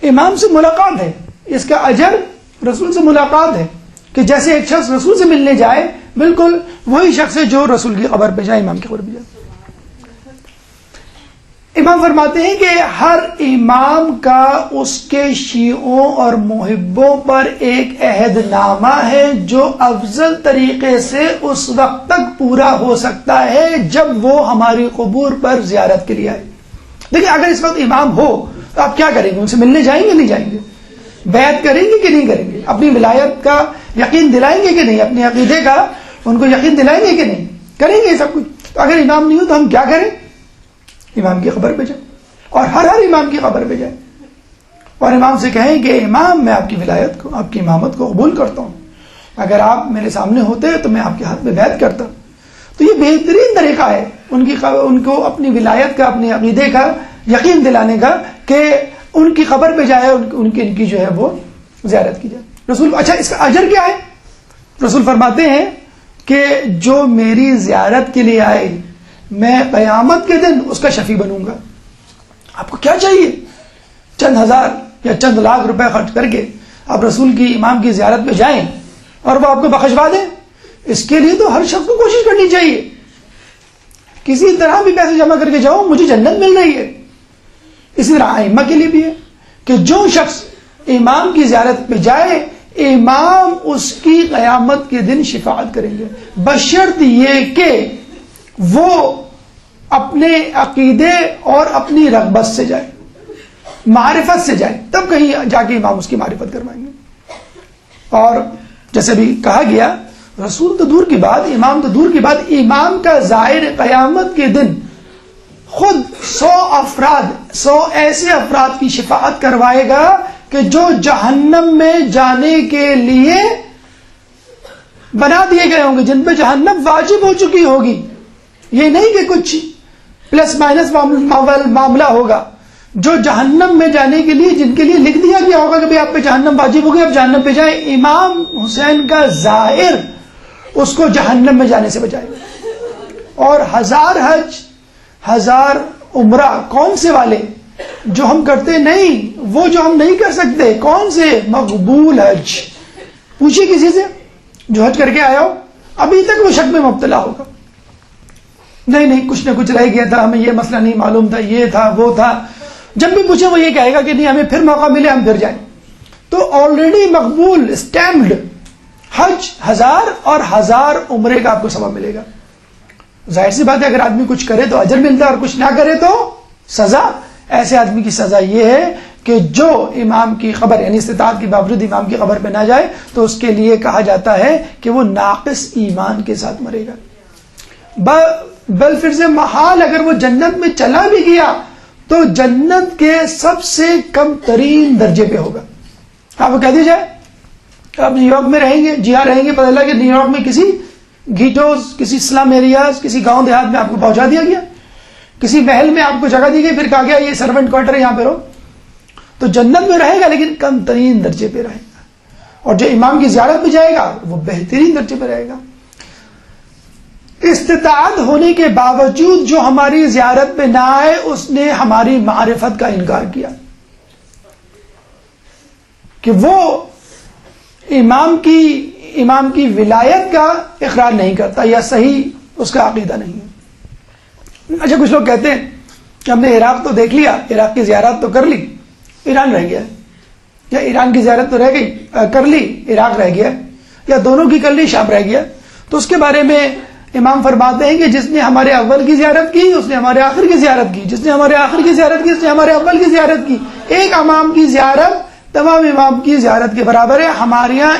Speaker 2: امام سے ملاقات ہے, اس کا اجر رسول سے ملاقات ہے. کہ جیسے ایک شخص رسول سے ملنے جائے, بالکل وہی شخص ہے جو رسول کی قبر پہ جائے, امام کی قبر پہ جائے. امام فرماتے ہیں کہ ہر امام کا اس کے شیعوں اور محبوں پر ایک عہد نامہ ہے جو افضل طریقے سے اس وقت تک پورا ہو سکتا ہے جب وہ ہماری قبور پر زیارت کے لیے آئے. دیکھیں, اگر اس وقت امام ہو تو آپ کیا کریں گے, ان سے ملنے جائیں گے نہیں جائیں گے, بیعت کریں گے کہ نہیں کریں گے, اپنی ولایت کا یقین دلائیں گے کہ نہیں, اپنے عقیدے کا ان کو یقین دلائیں گے کہ نہیں, کریں گے سب کچھ. تو اگر امام نہیں ہو تو ہم کیا کریں, امام کی قبر پہ جائیں, اور ہر امام کی قبر پہ جائیں, اور امام سے کہیں کہ امام میں آپ کی ولایت کو, آپ کی امامت کو قبول کرتا ہوں, اگر آپ میرے سامنے ہوتے تو میں آپ کے ہاتھ میں بیعت کرتا. تو یہ بہترین طریقہ ہے ان کو اپنی ولایت کا, اپنے عقیدے کا یقین دلانے کا, کہ ان کی قبر پہ جائے, ان کی جو ہے وہ زیارت کی جائے. رسول, اچھا اس کا اجر کیا ہے؟ رسول فرماتے ہیں کہ جو میری زیارت کے لیے آئے میں قیامت کے دن اس کا شفیع بنوں گا. آپ کو کیا چاہیے, چند ہزار یا چند لاکھ روپے خرچ کر کے آپ رسول کی, امام کی زیارت پہ جائیں اور وہ آپ کو بخشوا دیں. اس کے لیے تو ہر شخص کو کوشش کرنی چاہیے, کسی طرح بھی پیسے جمع کر کے جاؤ, مجھے جنت مل رہی ہے. اسی طرح ائمہ کے لیے بھی ہے کہ جو شخص امام کی زیارت پہ جائے امام اس کی قیامت کے دن شفاعت کریں گے, بشرط یہ کہ وہ اپنے عقیدے اور اپنی رغبت سے جائے, معرفت سے جائے, تب کہیں جا کے امام اس کی معرفت کروائیں گے. اور جیسے بھی کہا گیا, رسول تو دور کی بات, امام تو دور کی بات, امام کا زائر قیامت کے دن خود 100 ایسے افراد کی شفاعت کروائے گا کہ جو جہنم میں جانے کے لیے بنا دیے گئے ہوں گے, جن پہ جہنم واجب ہو چکی ہوگی. یہ نہیں کہ کچھ پلس مائنس معاملہ ہوگا, جو جہنم میں جانے کے لیے, جن کے لیے لکھ دیا گیا ہوگا کہ بھئی آپ پہ جہنم واجب ہوگی, آپ جہنم پہ جائیں. امام حسین کا زائر اس کو جہنم میں جانے سے بچائے گا. اور 1000 حج 1000 عمرہ, کون سے والے جو ہم کرتے نہیں, وہ جو ہم نہیں کر سکتے, کون سے مقبول حج. پوچھیے کسی سے جو حج کر کے آیا ہو, ابھی تک وہ شک میں مبتلا ہوگا, نہیں کچھ نہ کچھ رہ گیا تھا, ہمیں یہ مسئلہ نہیں معلوم تھا, یہ تھا وہ تھا. جب بھی پوچھے وہ یہ کہے گا کہ نہیں, ہمیں پھر موقع ملے ہم پھر جائیں. تو آلریڈی مقبول اسٹیمپڈ حج 1000 اور 1000 عمرے کا آپ کو ثواب ملے گا. ظاہر سی بات ہے, اگر آدمی کچھ کرے تو اجر ملتا ہے اور کچھ نہ کرے تو سزا. ایسے آدمی کی سزا یہ ہے کہ جو امام کی قبر یعنی استطاعت کے باوجود امام کی قبر پہ نہ جائے تو اس کے لیے کہا جاتا ہے کہ وہ ناقص ایمان کے ساتھ مرے گا. بل پھر سے محال اگر وہ جنت میں چلا بھی گیا تو جنت کے سب سے کم ترین درجے پہ ہوگا. آپ کو کہہ دی جائے آپ نیو یارک میں رہیں گے, جی ہاں رہیں گے, پتہ لگا کہ نیو یارک میں کسی گھیٹوز, کسی اسلام ایریاز, کسی گاؤں دیہات میں آپ کو پہنچا دیا گیا, کسی محل میں آپ کو جگہ دی گئی, پھر کہا گیا یہ سرونٹ کوارٹر ہے یہاں پہ رہو, تو جنت میں رہے گا لیکن کم ترین درجے پہ رہے گا. اور جو امام کی زیارت پہ جائے گا وہ بہترین درجے پہ رہے گا. استطاعت ہونے کے باوجود جو ہماری زیارت پہ نہ آئے اس نے ہماری معرفت کا انکار کیا کہ وہ امام کی ولایت کا اقرار نہیں کرتا یا صحیح اس کا عقیدہ نہیں ہے. اچھا کچھ لوگ کہتے ہیں کہ ہم نے عراق تو دیکھ لیا, عراق کی زیارت تو کر لی, ایران رہ گیا, یا ایران کی زیارت تو رہ گئی کر لی, عراق رہ گیا, یا دونوں کی کر لی, شام رہ گیا. تو اس کے بارے میں امام فرماتے ہیں کہ جس نے ہمارے اول کی زیارت کی اس نے ہمارے آخر کی زیارت کی, جس نے ہمارے آخر کی زیارت کی اس نے ہمارے اول کی زیارت کی. ایک امام کی زیارت تمام امام کی زیارت کے برابر ہے. ہمارے یہاں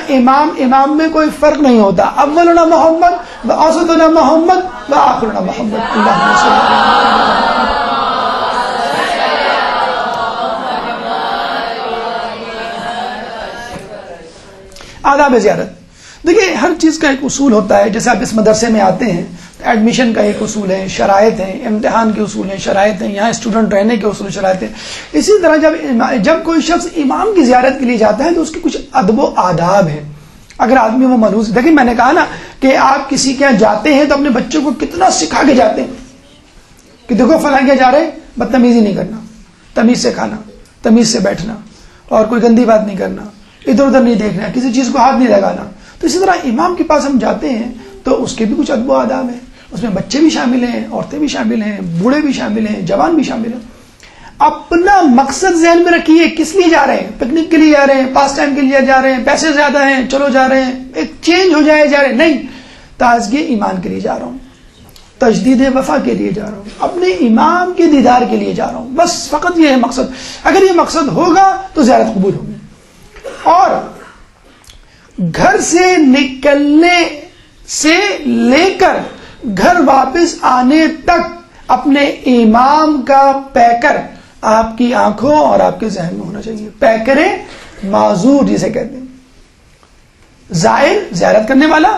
Speaker 2: امام میں کوئی فرق نہیں ہوتا. اولنا محمد و اوسطنا محمد و آخرنا محمد. اللہم صلی اللہ علیہ وسلم. آداب زیارت. دیکھیے ہر چیز کا ایک اصول ہوتا ہے. جیسے آپ اس مدرسے میں آتے ہیں تو ایڈمیشن کا ایک اصول ہے, شرائط ہیں, امتحان کے اصول ہیں, شرائط ہیں, یہاں اسٹوڈنٹ رہنے کے اصول شرائط ہیں. اسی طرح جب کوئی شخص امام کی زیارت کے لیے جاتا ہے تو اس کے کچھ ادب و آداب ہیں. اگر آدمی وہ ملوث, دیکھیں میں نے کہا نا کہ آپ کسی کے یہاں جاتے ہیں تو اپنے بچوں کو کتنا سکھا کے جاتے ہیں کہ دیکھو فلاں کے جا رہے ہیں, بدتمیزی نہیں کرنا, تمیز سے کھانا, تمیز سے بیٹھنا, اور کوئی گندی بات نہیں کرنا, ادھر ادھر نہیں دیکھنا, کسی چیز کو ہاتھ نہیں لگانا. تو اسی طرح امام کے پاس ہم جاتے ہیں تو اس کے بھی کچھ ادب و آداب ہیں. اس میں بچے بھی شامل ہیں, عورتیں بھی شامل ہیں, بوڑھے بھی شامل ہیں, جوان بھی شامل ہیں. اپنا مقصد ذہن میں رکھیے, کس لیے جا رہے ہیں؟ پکنک کے لیے جا رہے ہیں, پاس ٹائم کے لیے جا رہے ہیں, پیسے زیادہ ہیں چلو جا رہے ہیں, ایک چینج ہو جائے جا رہے ہیں. نہیں, تازگی ایمان کے لیے جا رہا ہوں, تجدید وفا کے لیے جا رہا ہوں, اپنے امام کے دیدار کے لیے جا رہا ہوں. بس فقط یہ ہے مقصد. اگر یہ مقصد ہوگا تو زیارت قبول ہوگی. اور گھر سے نکلنے سے لے کر گھر واپس آنے تک اپنے امام کا پیکر آپ کی آنکھوں اور آپ کے ذہن میں ہونا چاہیے. پیکر معذور جسے کہتے ہیں, زائر زیارت کرنے والا,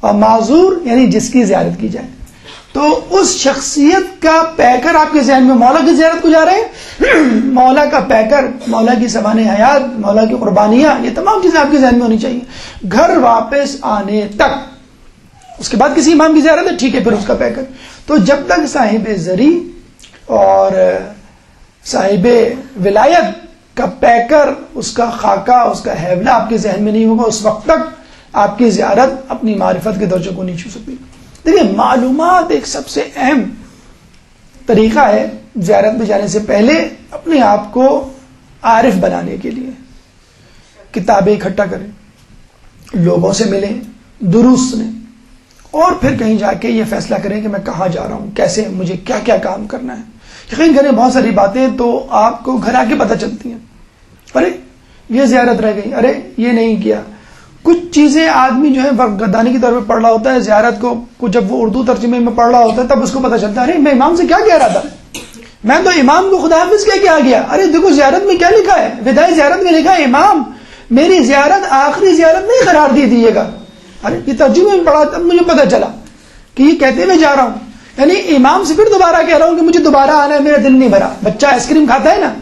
Speaker 2: اور معذور یعنی جس کی زیارت کی جائے. تو اس شخصیت کا پیکر آپ کے ذہن میں, مولا کی زیارت کو جا رہے ہیں, مولا کا پیکر, مولا کی سامان حیات, مولا کی قربانیاں, یہ تمام چیزیں آپ کے ذہن میں ہونی چاہیے گھر واپس آنے تک. اس کے بعد کسی امام کی زیارت ہے, ٹھیک ہے, پھر اس کا پیکر. تو جب تک صاحب زری اور صاحب ولایت کا پیکر, اس کا خاکہ, اس کا حیولہ آپ کے ذہن میں نہیں ہوگا, اس وقت تک آپ کی زیارت اپنی معرفت کے درجے کو نہیں چھو سکتی. دیکھیے معلومات ایک سب سے اہم طریقہ ہے زیارت میں جانے سے پہلے اپنے آپ کو عارف بنانے کے لیے. کتابیں اکٹھا کریں, لوگوں سے ملیں, دروس سنیں, اور پھر کہیں جا کے یہ فیصلہ کریں کہ میں کہاں جا رہا ہوں, کیسے, مجھے کیا کیا کام کرنا ہے. یقین کریں بہت ساری باتیں تو آپ کو گھر آ کے پتہ چلتی ہیں. ارے یہ زیارت رہ گئی, ارے یہ نہیں کیا. کچھ چیزیں آدمی جو ہے گردانی کی طور پہ پڑھ رہا ہوتا ہے زیارت کو جب وہ اردو ترجمے میں پڑھ رہا ہوتا ہے تب اس کو پتہ چلتا ہے ارے میں امام سے کیا کہہ رہا تھا, میں تو امام کو خدا حافظ کہہ کے آ گیا. ارے دیکھو زیارت میں کیا لکھا ہے, وداعی زیارت میں لکھا ہے امام میری زیارت آخری زیارت نہیں قرار دیجیے گا. ارے یہ ترجمے میں پڑھا, تب مجھے پتہ چلا کہ یہ کہتے میں جا رہا ہوں, یعنی امام سے پھر دوبارہ کہہ رہا ہوں کہ مجھے دوبارہ آنا ہے, میرا دل نہیں بھرا. بچہ آئس کریم کھاتا ہے نا,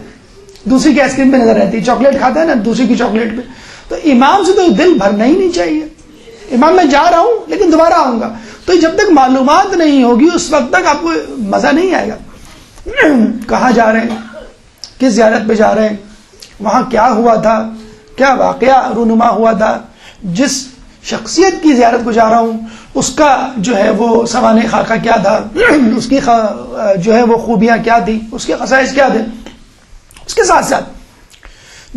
Speaker 2: دوسری کی آئس کریم پہ نظر رہتی ہے, چاکلیٹ کھاتا ہے نا, دوسری کی چاکلیٹ پہ. تو امام سے تو دل بھرنا ہی نہیں چاہیے. امام میں جا رہا ہوں لیکن دوبارہ آؤں گا. تو جب تک معلومات نہیں ہوگی اس وقت تک آپ کو مزہ نہیں آئے گا. کہاں جا رہے ہیں, کس زیارت پہ جا رہے ہیں, وہاں کیا ہوا تھا, کیا واقعہ رونما ہوا تھا, جس شخصیت کی زیارت کو جا رہا ہوں اس کا جو ہے وہ سامان خاکہ کیا تھا, اس کی جو ہے وہ خوبیاں کیا تھی, اس کے خصائص کیا تھے. اس کے ساتھ ساتھ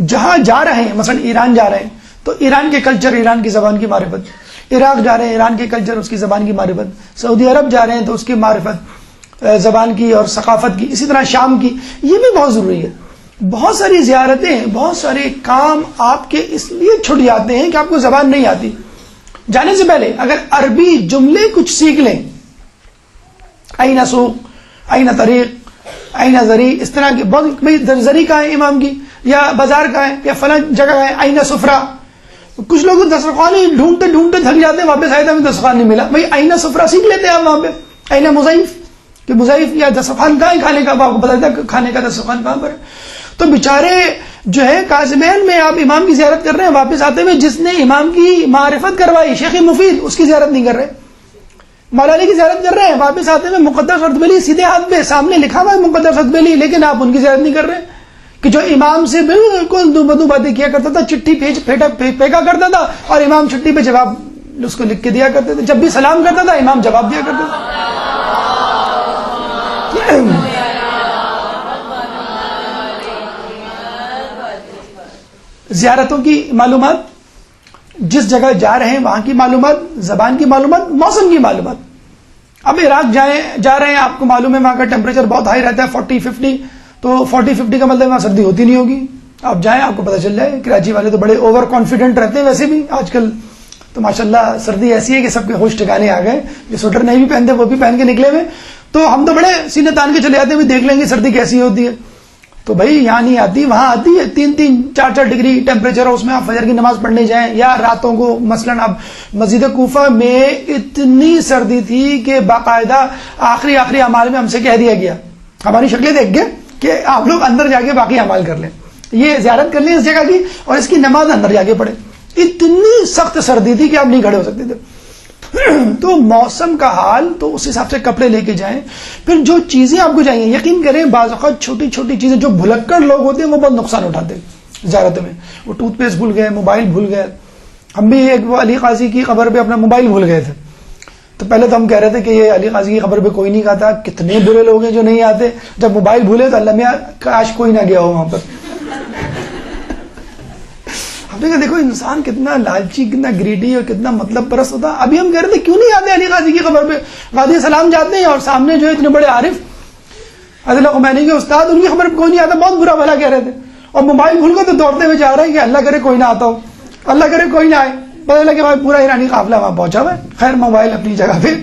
Speaker 2: جہاں جا رہے ہیں, مثلا ایران جا رہے ہیں تو ایران کے کلچر, ایران کی زبان کی معرفت, عراق جا رہے ہیں ایران کے کلچر, اس کی زبان کی معرفت, سعودی عرب جا رہے ہیں تو اس کی معرفت زبان کی اور ثقافت کی, اسی طرح شام کی, یہ بھی بہت ضروری ہے. بہت ساری زیارتیں، بہت سارے کام آپ کے اس لیے چھٹ جاتے ہیں کہ آپ کو زبان نہیں آتی. جانے سے پہلے اگر عربی جملے کچھ سیکھ لیں، آئینہ سوق، آئینہ طریق، آئینہ زری، اس طرح کے بہت، بھائی زری کہاں ہے امام کی، یا بازار کہاں ہے، یا فلاں جگہ ہے، آئینہ سفرہ. کچھ لوگ دسترخوان ہی ڈھونڈتے ڈھونڈتے تھک جاتے ہیں، واپس آئے تو ہمیں دسترخوان نہیں ملا. بھائی آئینہ سفرہ سیکھ لیتے ہیں آپ وہاں پہ. آئینہ مضیف، کہ مضیف یا دسترخوان کہاں ہے کھانے کا، آپ کو پتا تھا کھانے کا دسترخوان کہاں پر ہے. تو بیچارے جو ہے کاظمین میں آپ امام کی زیارت کر رہے ہیں، واپس آتے ہوئے جس نے امام کی معرفت کروائی شیخ مفید، اس کی زیارت نہیں کر رہے. مولانا کی زیارت کر رہے ہیں، واپس آتے ہوئے مقدس ارطبیلی سیدھے ہاتھ پہ سامنے لکھا ہوا ہے مقدس ارطبیلی، لیکن آپ ان کی زیارت نہیں کر رہے. کہ جو امام سے بالکل دو بدو باتیں کیا کرتا تھا، چٹھی پھینکا کرتا تھا، اور امام چٹھی پہ جواب اس کو لکھ کے دیا کرتے تھے. جب بھی سلام کرتا تھا امام جواب دیا کرتا تھا. زیارتوں کی معلومات، جس جگہ جا رہے ہیں وہاں کی معلومات، زبان کی معلومات، موسم کی معلومات. اب عراق جا رہے ہیں، آپ کو معلوم ہے وہاں کا ٹیمپریچر بہت ہائی رہتا ہے، 40-50. تو 40-50 کا مطلب وہاں سردی ہوتی نہیں ہوگی. آپ جائیں آپ کو پتہ چل جائے. کراچی والے تو بڑے اوور کانفیڈنٹ رہتے ہیں ویسے بھی آج کل. تو ماشاءاللہ سردی ایسی ہے کہ سب کے ہوش ٹھکانے آ گئے. جو سویٹر نہیں بھی پہنتے وہ بھی پہن کے نکلے ہوئے. تو ہم تو بڑے سینے تان کے چلے جاتے ہیں، دیکھ لیں گے سردی کیسی ہوتی ہے. تو بھائی یہاں نہیں آتی، وہاں آتی ہے. 3-3 4-4 ڈگری ٹیمپریچر، اس میں آپ فجر کی نماز پڑھنے جائیں، یا راتوں کو مثلاً اب مسجد کوفہ میں اتنی سردی تھی کہ باقاعدہ آخری اعمال میں ہم سے کہہ دیا گیا، ہماری شکلیں دیکھ گئے کہ آپ لوگ اندر جا کے باقی اعمال کر لیں، یہ زیارت کر لیں اس جگہ کی، اور اس کی نماز اندر جا کے پڑھیں. اتنی سخت سردی تھی کہ آپ نہیں کھڑے ہو سکتے تھے. تو موسم کا حال، تو اس حساب سے کپڑے لے کے جائیں. پھر جو چیزیں آپ کو چاہیے، یقین کریں بعض اوقات چھوٹی چھوٹی چیزیں، جو بھلکڑ لوگ ہوتے ہیں وہ بہت نقصان اٹھاتے ہیں زیارت میں. وہ ٹوتھ پیسٹ بھول گئے، موبائل بھول گئے. ہم بھی ایک وہ علی قاضی کی قبر پہ اپنا موبائل بھول گئے تھے. تو پہلے تو ہم کہہ رہے تھے کہ یہ علی قاضی کی قبر پہ کوئی نہیں کہتا، کتنے برے لوگ ہیں جو نہیں آتے. جب موبائل بھولے تو اللہ میاں کاش کوئی نہ گیا ہو وہاں پر. ہم نے کہا دیکھو انسان کتنا لالچی، کتنا گریڈی اور کتنا مطلب پرست ہوتا. ابھی ہم کہہ رہے تھے کیوں نہیں آتے علی قاضی کی قبر پہ. قاضی سلام جاتے ہیں اور سامنے جو ہے اتنے بڑے عارف عادل خمینی کے استاد، ان کی خبر پہ کوئی نہیں آتا. بہت برا بھلا کہہ رہے تھے. اور موبائل بھول گئے تو دوڑتے ہوئے جا رہے ہیں کہ اللہ کرے کوئی نہ آتا ہو، اللہ کرے کوئی نہ آئے. پتہ لگا کہ بھائی پورا ایرانی قافلہ وہاں پہنچا ہوا ہے. خیر موبائل اپنی جگہ پہ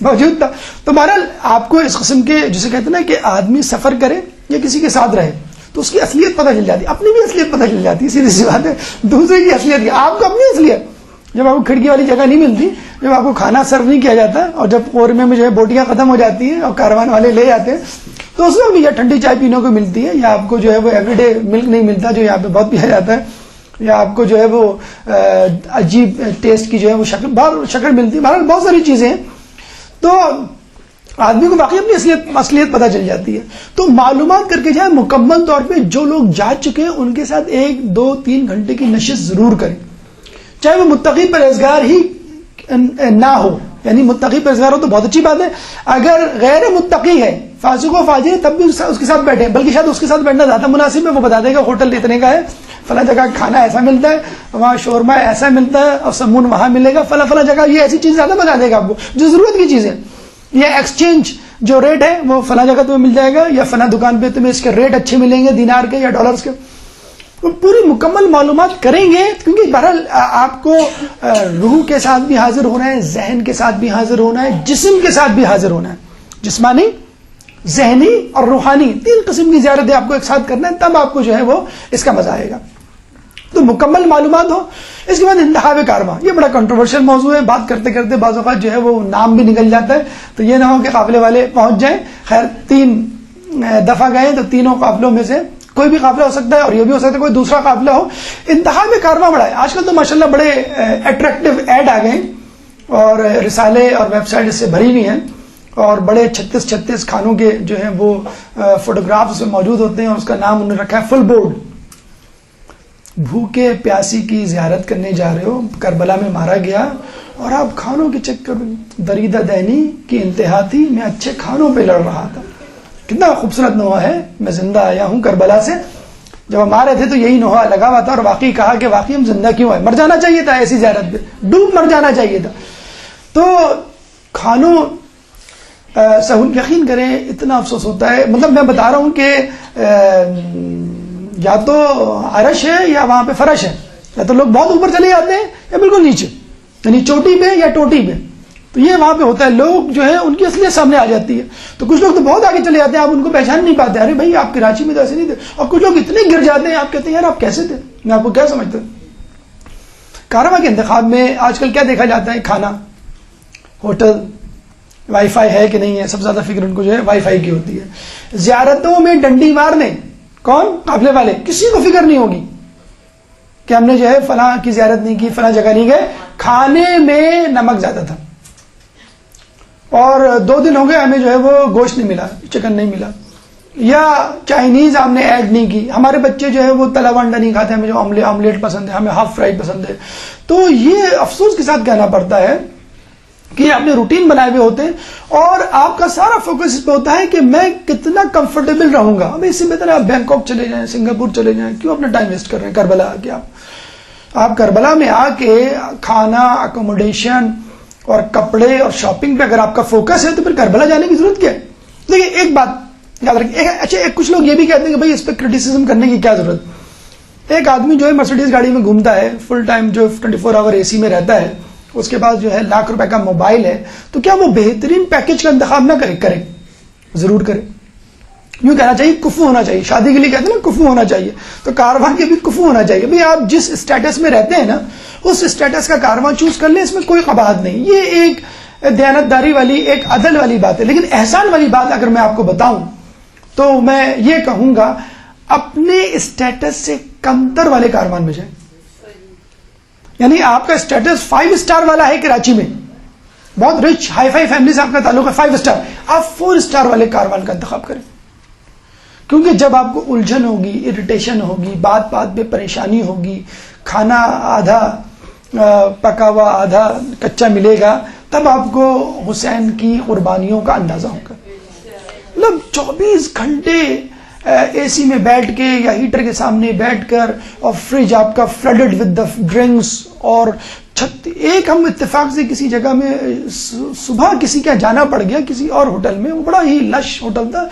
Speaker 2: موجود تھا. تو بہرحال آپ کو اس قسم کے، جسے کہتے ہیں نا کہ آدمی سفر کرے یا کسی کے ساتھ رہے تو اس کی اصلیت پتہ چل جاتی ہے. اپنی بھی اصلیت پتہ چل جاتی ہے، سیدھی سی بات ہے. دوسرے کی اصلیت کی، آپ کو اپنی اصلیت. جب آپ کو کھڑکی والی جگہ نہیں ملتی، جب آپ کو کھانا سرو نہیں کیا جاتا، اور جب قورمے میں جو ہے بوٹیاں ختم ہو جاتی ہیں اور کاروان والے لے جاتے ہیں، تو اس میں بھی یا ٹھنڈی چائے پینے کو ملتی ہے، یا آپ کو جو ہے وہ ایوری ڈے ملک نہیں ملتا جو یہاں پہ بہت پیا جاتا ہے، یا آپ کو جو ہے وہ عجیب ٹیسٹ کی جو ہے وہ شکل ملتی ہے. بہرحال بہت ساری چیزیں ہیں. تو آدمی کو باقی اپنی اصلیت پتہ چل جاتی ہے. تو معلومات کر کے جائیں مکمل طور پہ. جو لوگ جا چکے ہیں ان کے ساتھ 1-2-3 گھنٹے کی نشست ضرور کریں، چاہے وہ متقی پرہیزگار ہی نہ ہو. یعنی متقی پرہیزگار ہو تو بہت اچھی بات ہے. اگر غیر متقی ہے، فاسق و فاجر، تب بھی اس کے ساتھ بیٹھیں. بلکہ شاید اس کے ساتھ بیٹھنا زیادہ مناسب ہے. وہ بتا دے گا ہوٹل اتنے کا ہے، فلاں جگہ کھانا ایسا ملتا ہے، وہاں شورما ایسا ملتا ہے، اور سمون وہاں ملے گا، فلاں جگہ یہ ایسی چیز زیادہ بتا دے گا آپ کو جو ضرورت کی چیزیں. یا ایکسچینج جو ریٹ ہے وہ فلاں جگہ تمہیں مل جائے گا، یا فلاں دکان پہ تمہیں اس کے ریٹ اچھے ملیں گے دینار کے یا ڈالرز کے. پوری مکمل معلومات کریں گے، کیونکہ بہرحال آپ کو روح کے ساتھ بھی حاضر ہونا ہے، ذہن کے ساتھ بھی حاضر ہونا ہے، جسم کے ساتھ بھی حاضر ہونا ہے. جسمانی، ذہنی اور روحانی 3 قسم کی زیارتیں آپ کو ایک ساتھ کرنا ہے، تب آپ کو جو ہے وہ اس کا مزہ آئے گا. تو مکمل معلومات ہو. اس کے بعد انتخاب کارواں، یہ بڑا کنٹروورشل موضوع ہے. بات کرتے کرتے بعض اوقات جو ہے وہ نام بھی نکل جاتا ہے، تو یہ نہ ہو کہ قافلے والے پہنچ جائیں. خیر 3 دفعہ گئے تو تینوں قافلوں میں سے کوئی بھی قافلہ ہو سکتا ہے، اور یہ بھی ہو سکتا ہے کوئی دوسرا قافلہ ہو. انتخاب کارواں بڑا ہے. آج کل تو ماشاءاللہ بڑے اٹریکٹیو ایڈ آ گئے، اور رسالے اور ویب سائٹ اس سے بھری ہوئی ہیں، اور بڑے 36 کھانوں کے جو ہیں وہ فوٹوگرافز موجود ہوتے ہیں، اور اس کا نام انہوں نے رکھا ہے فل بورڈ. بھوکے پیاسی کی زیارت کرنے جا رہے ہو، کربلا میں مارا گیا، اور آپ کھانوں کے چکر میں، دریدہ دینی کی انتہا تھی، میں اچھے کھانوں پہ لڑ رہا تھا. کتنا خوبصورت نوحہ ہے، میں زندہ آیا ہوں کربلا سے. جب ہم آ رہے تھے تو یہی نوحہ لگا ہوا تھا، اور واقعی کہا کہ واقعی ہم زندہ کیوں ہیں، مر جانا چاہیے تھا ایسی زیارت پہ، ڈوب مر جانا چاہیے تھا. تو کھانوں سہول، یقین کریں اتنا افسوس ہوتا ہے. مطلب میں بتا رہا ہوں کہ یا تو عرش ہے یا وہاں پہ فرش ہے، یا تو لوگ بہت اوپر چلے جاتے ہیں یا بالکل نیچے، یعنی چوٹی پہ یا ٹوٹی پہ. تو یہ وہاں پہ ہوتا ہے، لوگ جو ہے ان کی اصلیت سامنے آ جاتی ہے. تو کچھ لوگ تو بہت آگے چلے جاتے ہیں، آپ ان کو پہچان نہیں پاتے، ارے بھائی آپ کراچی میں تو ایسے نہیں تھے. اور کچھ لوگ اتنے گر جاتے ہیں، آپ کہتے ہیں یار آپ کیسے تھے، میں آپ کو کیا سمجھتا ہوں. کارواں کے انتخاب میں آج کل کیا دیکھا جاتا ہے؟ کھانا، ہوٹل، وائی فائی ہے کہ نہیں ہے. سب سے زیادہ فکر ان کو جو ہے وائی فائی کی ہوتی ہے. زیارتوں میں ڈنڈی مارنے، کون؟ قافلے والے. کسی کو فکر نہیں ہوگی کہ ہم نے جو ہے فلاں کی زیارت نہیں کی، فلاں جگہ نہیں گئے. کھانے میں نمک زیادہ تھا اور 2 دن ہو گئے ہمیں جو ہے وہ گوشت نہیں ملا، چکن نہیں ملا. یا چائنیز ہم نے ایڈ نہیں کی. ہمارے بچے جو ہے وہ تلا ہوا انڈا نہیں کھاتے، ہمیں جو آملیٹ پسند ہے، ہمیں ہاف فرائی پسند ہے. تو یہ افسوس کے ساتھ کہنا پڑتا ہے کہ آپ نے روٹین بنائے ہوئے ہوتے ہیں اور آپ کا سارا فوکس اس پہ ہوتا ہے کہ میں کتنا کمفرٹیبل رہوں گا. اب اس سے بہتر ہے آپ بینکاک چلے جائیں، سنگاپور چلے جائیں، کیوں اپنا ٹائم ویسٹ کر رہے ہیں کربلا آ کے. آپ کربلا میں آ کے کھانا، اکوموڈیشن اور کپڑے اور شاپنگ پہ اگر آپ کا فوکس ہے تو پھر کربلا جانے کی ضرورت کیا ہے؟ دیکھیے ایک بات یاد رکھیں. اچھا کچھ لوگ یہ بھی کہتے ہیں کہ بھائی اس پہ کرٹیسزم کرنے کی کیا ضرورت. ایک آدمی جو ہے مرسیڈیز گاڑی میں گھومتا ہے، فل ٹائم جو 24 آور اے سی میں رہتا ہے، اس کے پاس جو ہے لاکھ روپے کا موبائل ہے، تو کیا وہ بہترین پیکج کا انتخاب نہ کرے؟ ضرور کرے. یوں کہنا چاہیے کفو ہونا چاہیے. شادی کے لیے کہتے ہیں نا کفو ہونا چاہیے، تو کارواں کے بھی کفو ہونا چاہیے. بھئی آپ جس اسٹیٹس میں رہتے ہیں نا، اس اسٹیٹس کا کارواں چوز کر لیں، اس میں کوئی قباحت نہیں. یہ ایک دیانتداری والی، ایک عدل والی بات ہے. لیکن احسان والی بات اگر میں آپ کو بتاؤں تو میں یہ کہوں گا اپنے اسٹیٹس سے کمتر والے کاروان میں جائیں. یعنی آپ کا اسٹیٹس 5 اسٹار والا ہے کراچی میں، بہت رچ ہائی فائی فیملی سے آپ کا تعلق ہے، 5 اسٹار، آپ 4 اسٹار والے کاروان کا انتخاب کریں. کیونکہ جب آپ کو الجھن ہوگی، اریٹیشن ہوگی، بات بات پہ پریشانی ہوگی، کھانا آدھا پکا ہوا آدھا کچا ملے گا، تب آپ کو حسین کی قربانیوں کا اندازہ ہوگا. مطلب 24 گھنٹے اے سی میں بیٹھ کے یا ہیٹر کے سامنے بیٹھ کر، اور فریج آپ کا فلڈڈ ود دا ڈرنکس، اور ایک ہم اتفاق سے کسی جگہ میں صبح کسی کا جانا پڑ گیا کسی اور ہوٹل میں، وہ بڑا ہی لش ہوٹل تھا.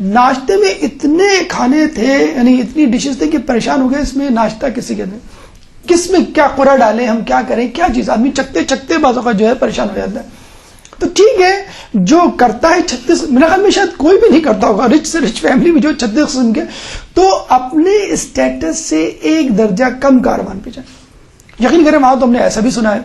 Speaker 2: ناشتے میں اتنے کھانے تھے، یعنی اتنی ڈشز تھے کہ پریشان ہو گئے اس میں ناشتہ کسی کے نہیں، کس میں کیا قرا ڈالیں، ہم کیا کریں، کیا چیز. آدمی چکتے چکتے بعض اوقات جو ہے پریشان ہو جاتا ہے. تو ٹھیک ہے، جو کرتا ہے 36، میرا خیال میں شاید کوئی بھی نہیں کرتا ہوگا رچ سے رچ فیملی میں جو 36 قسم کے، تو اپنے اسٹیٹس سے ایک درجہ کم کاروان پہ جائیں. یقین کریں وہاں تو ہم نے ایسا بھی سنا ہے،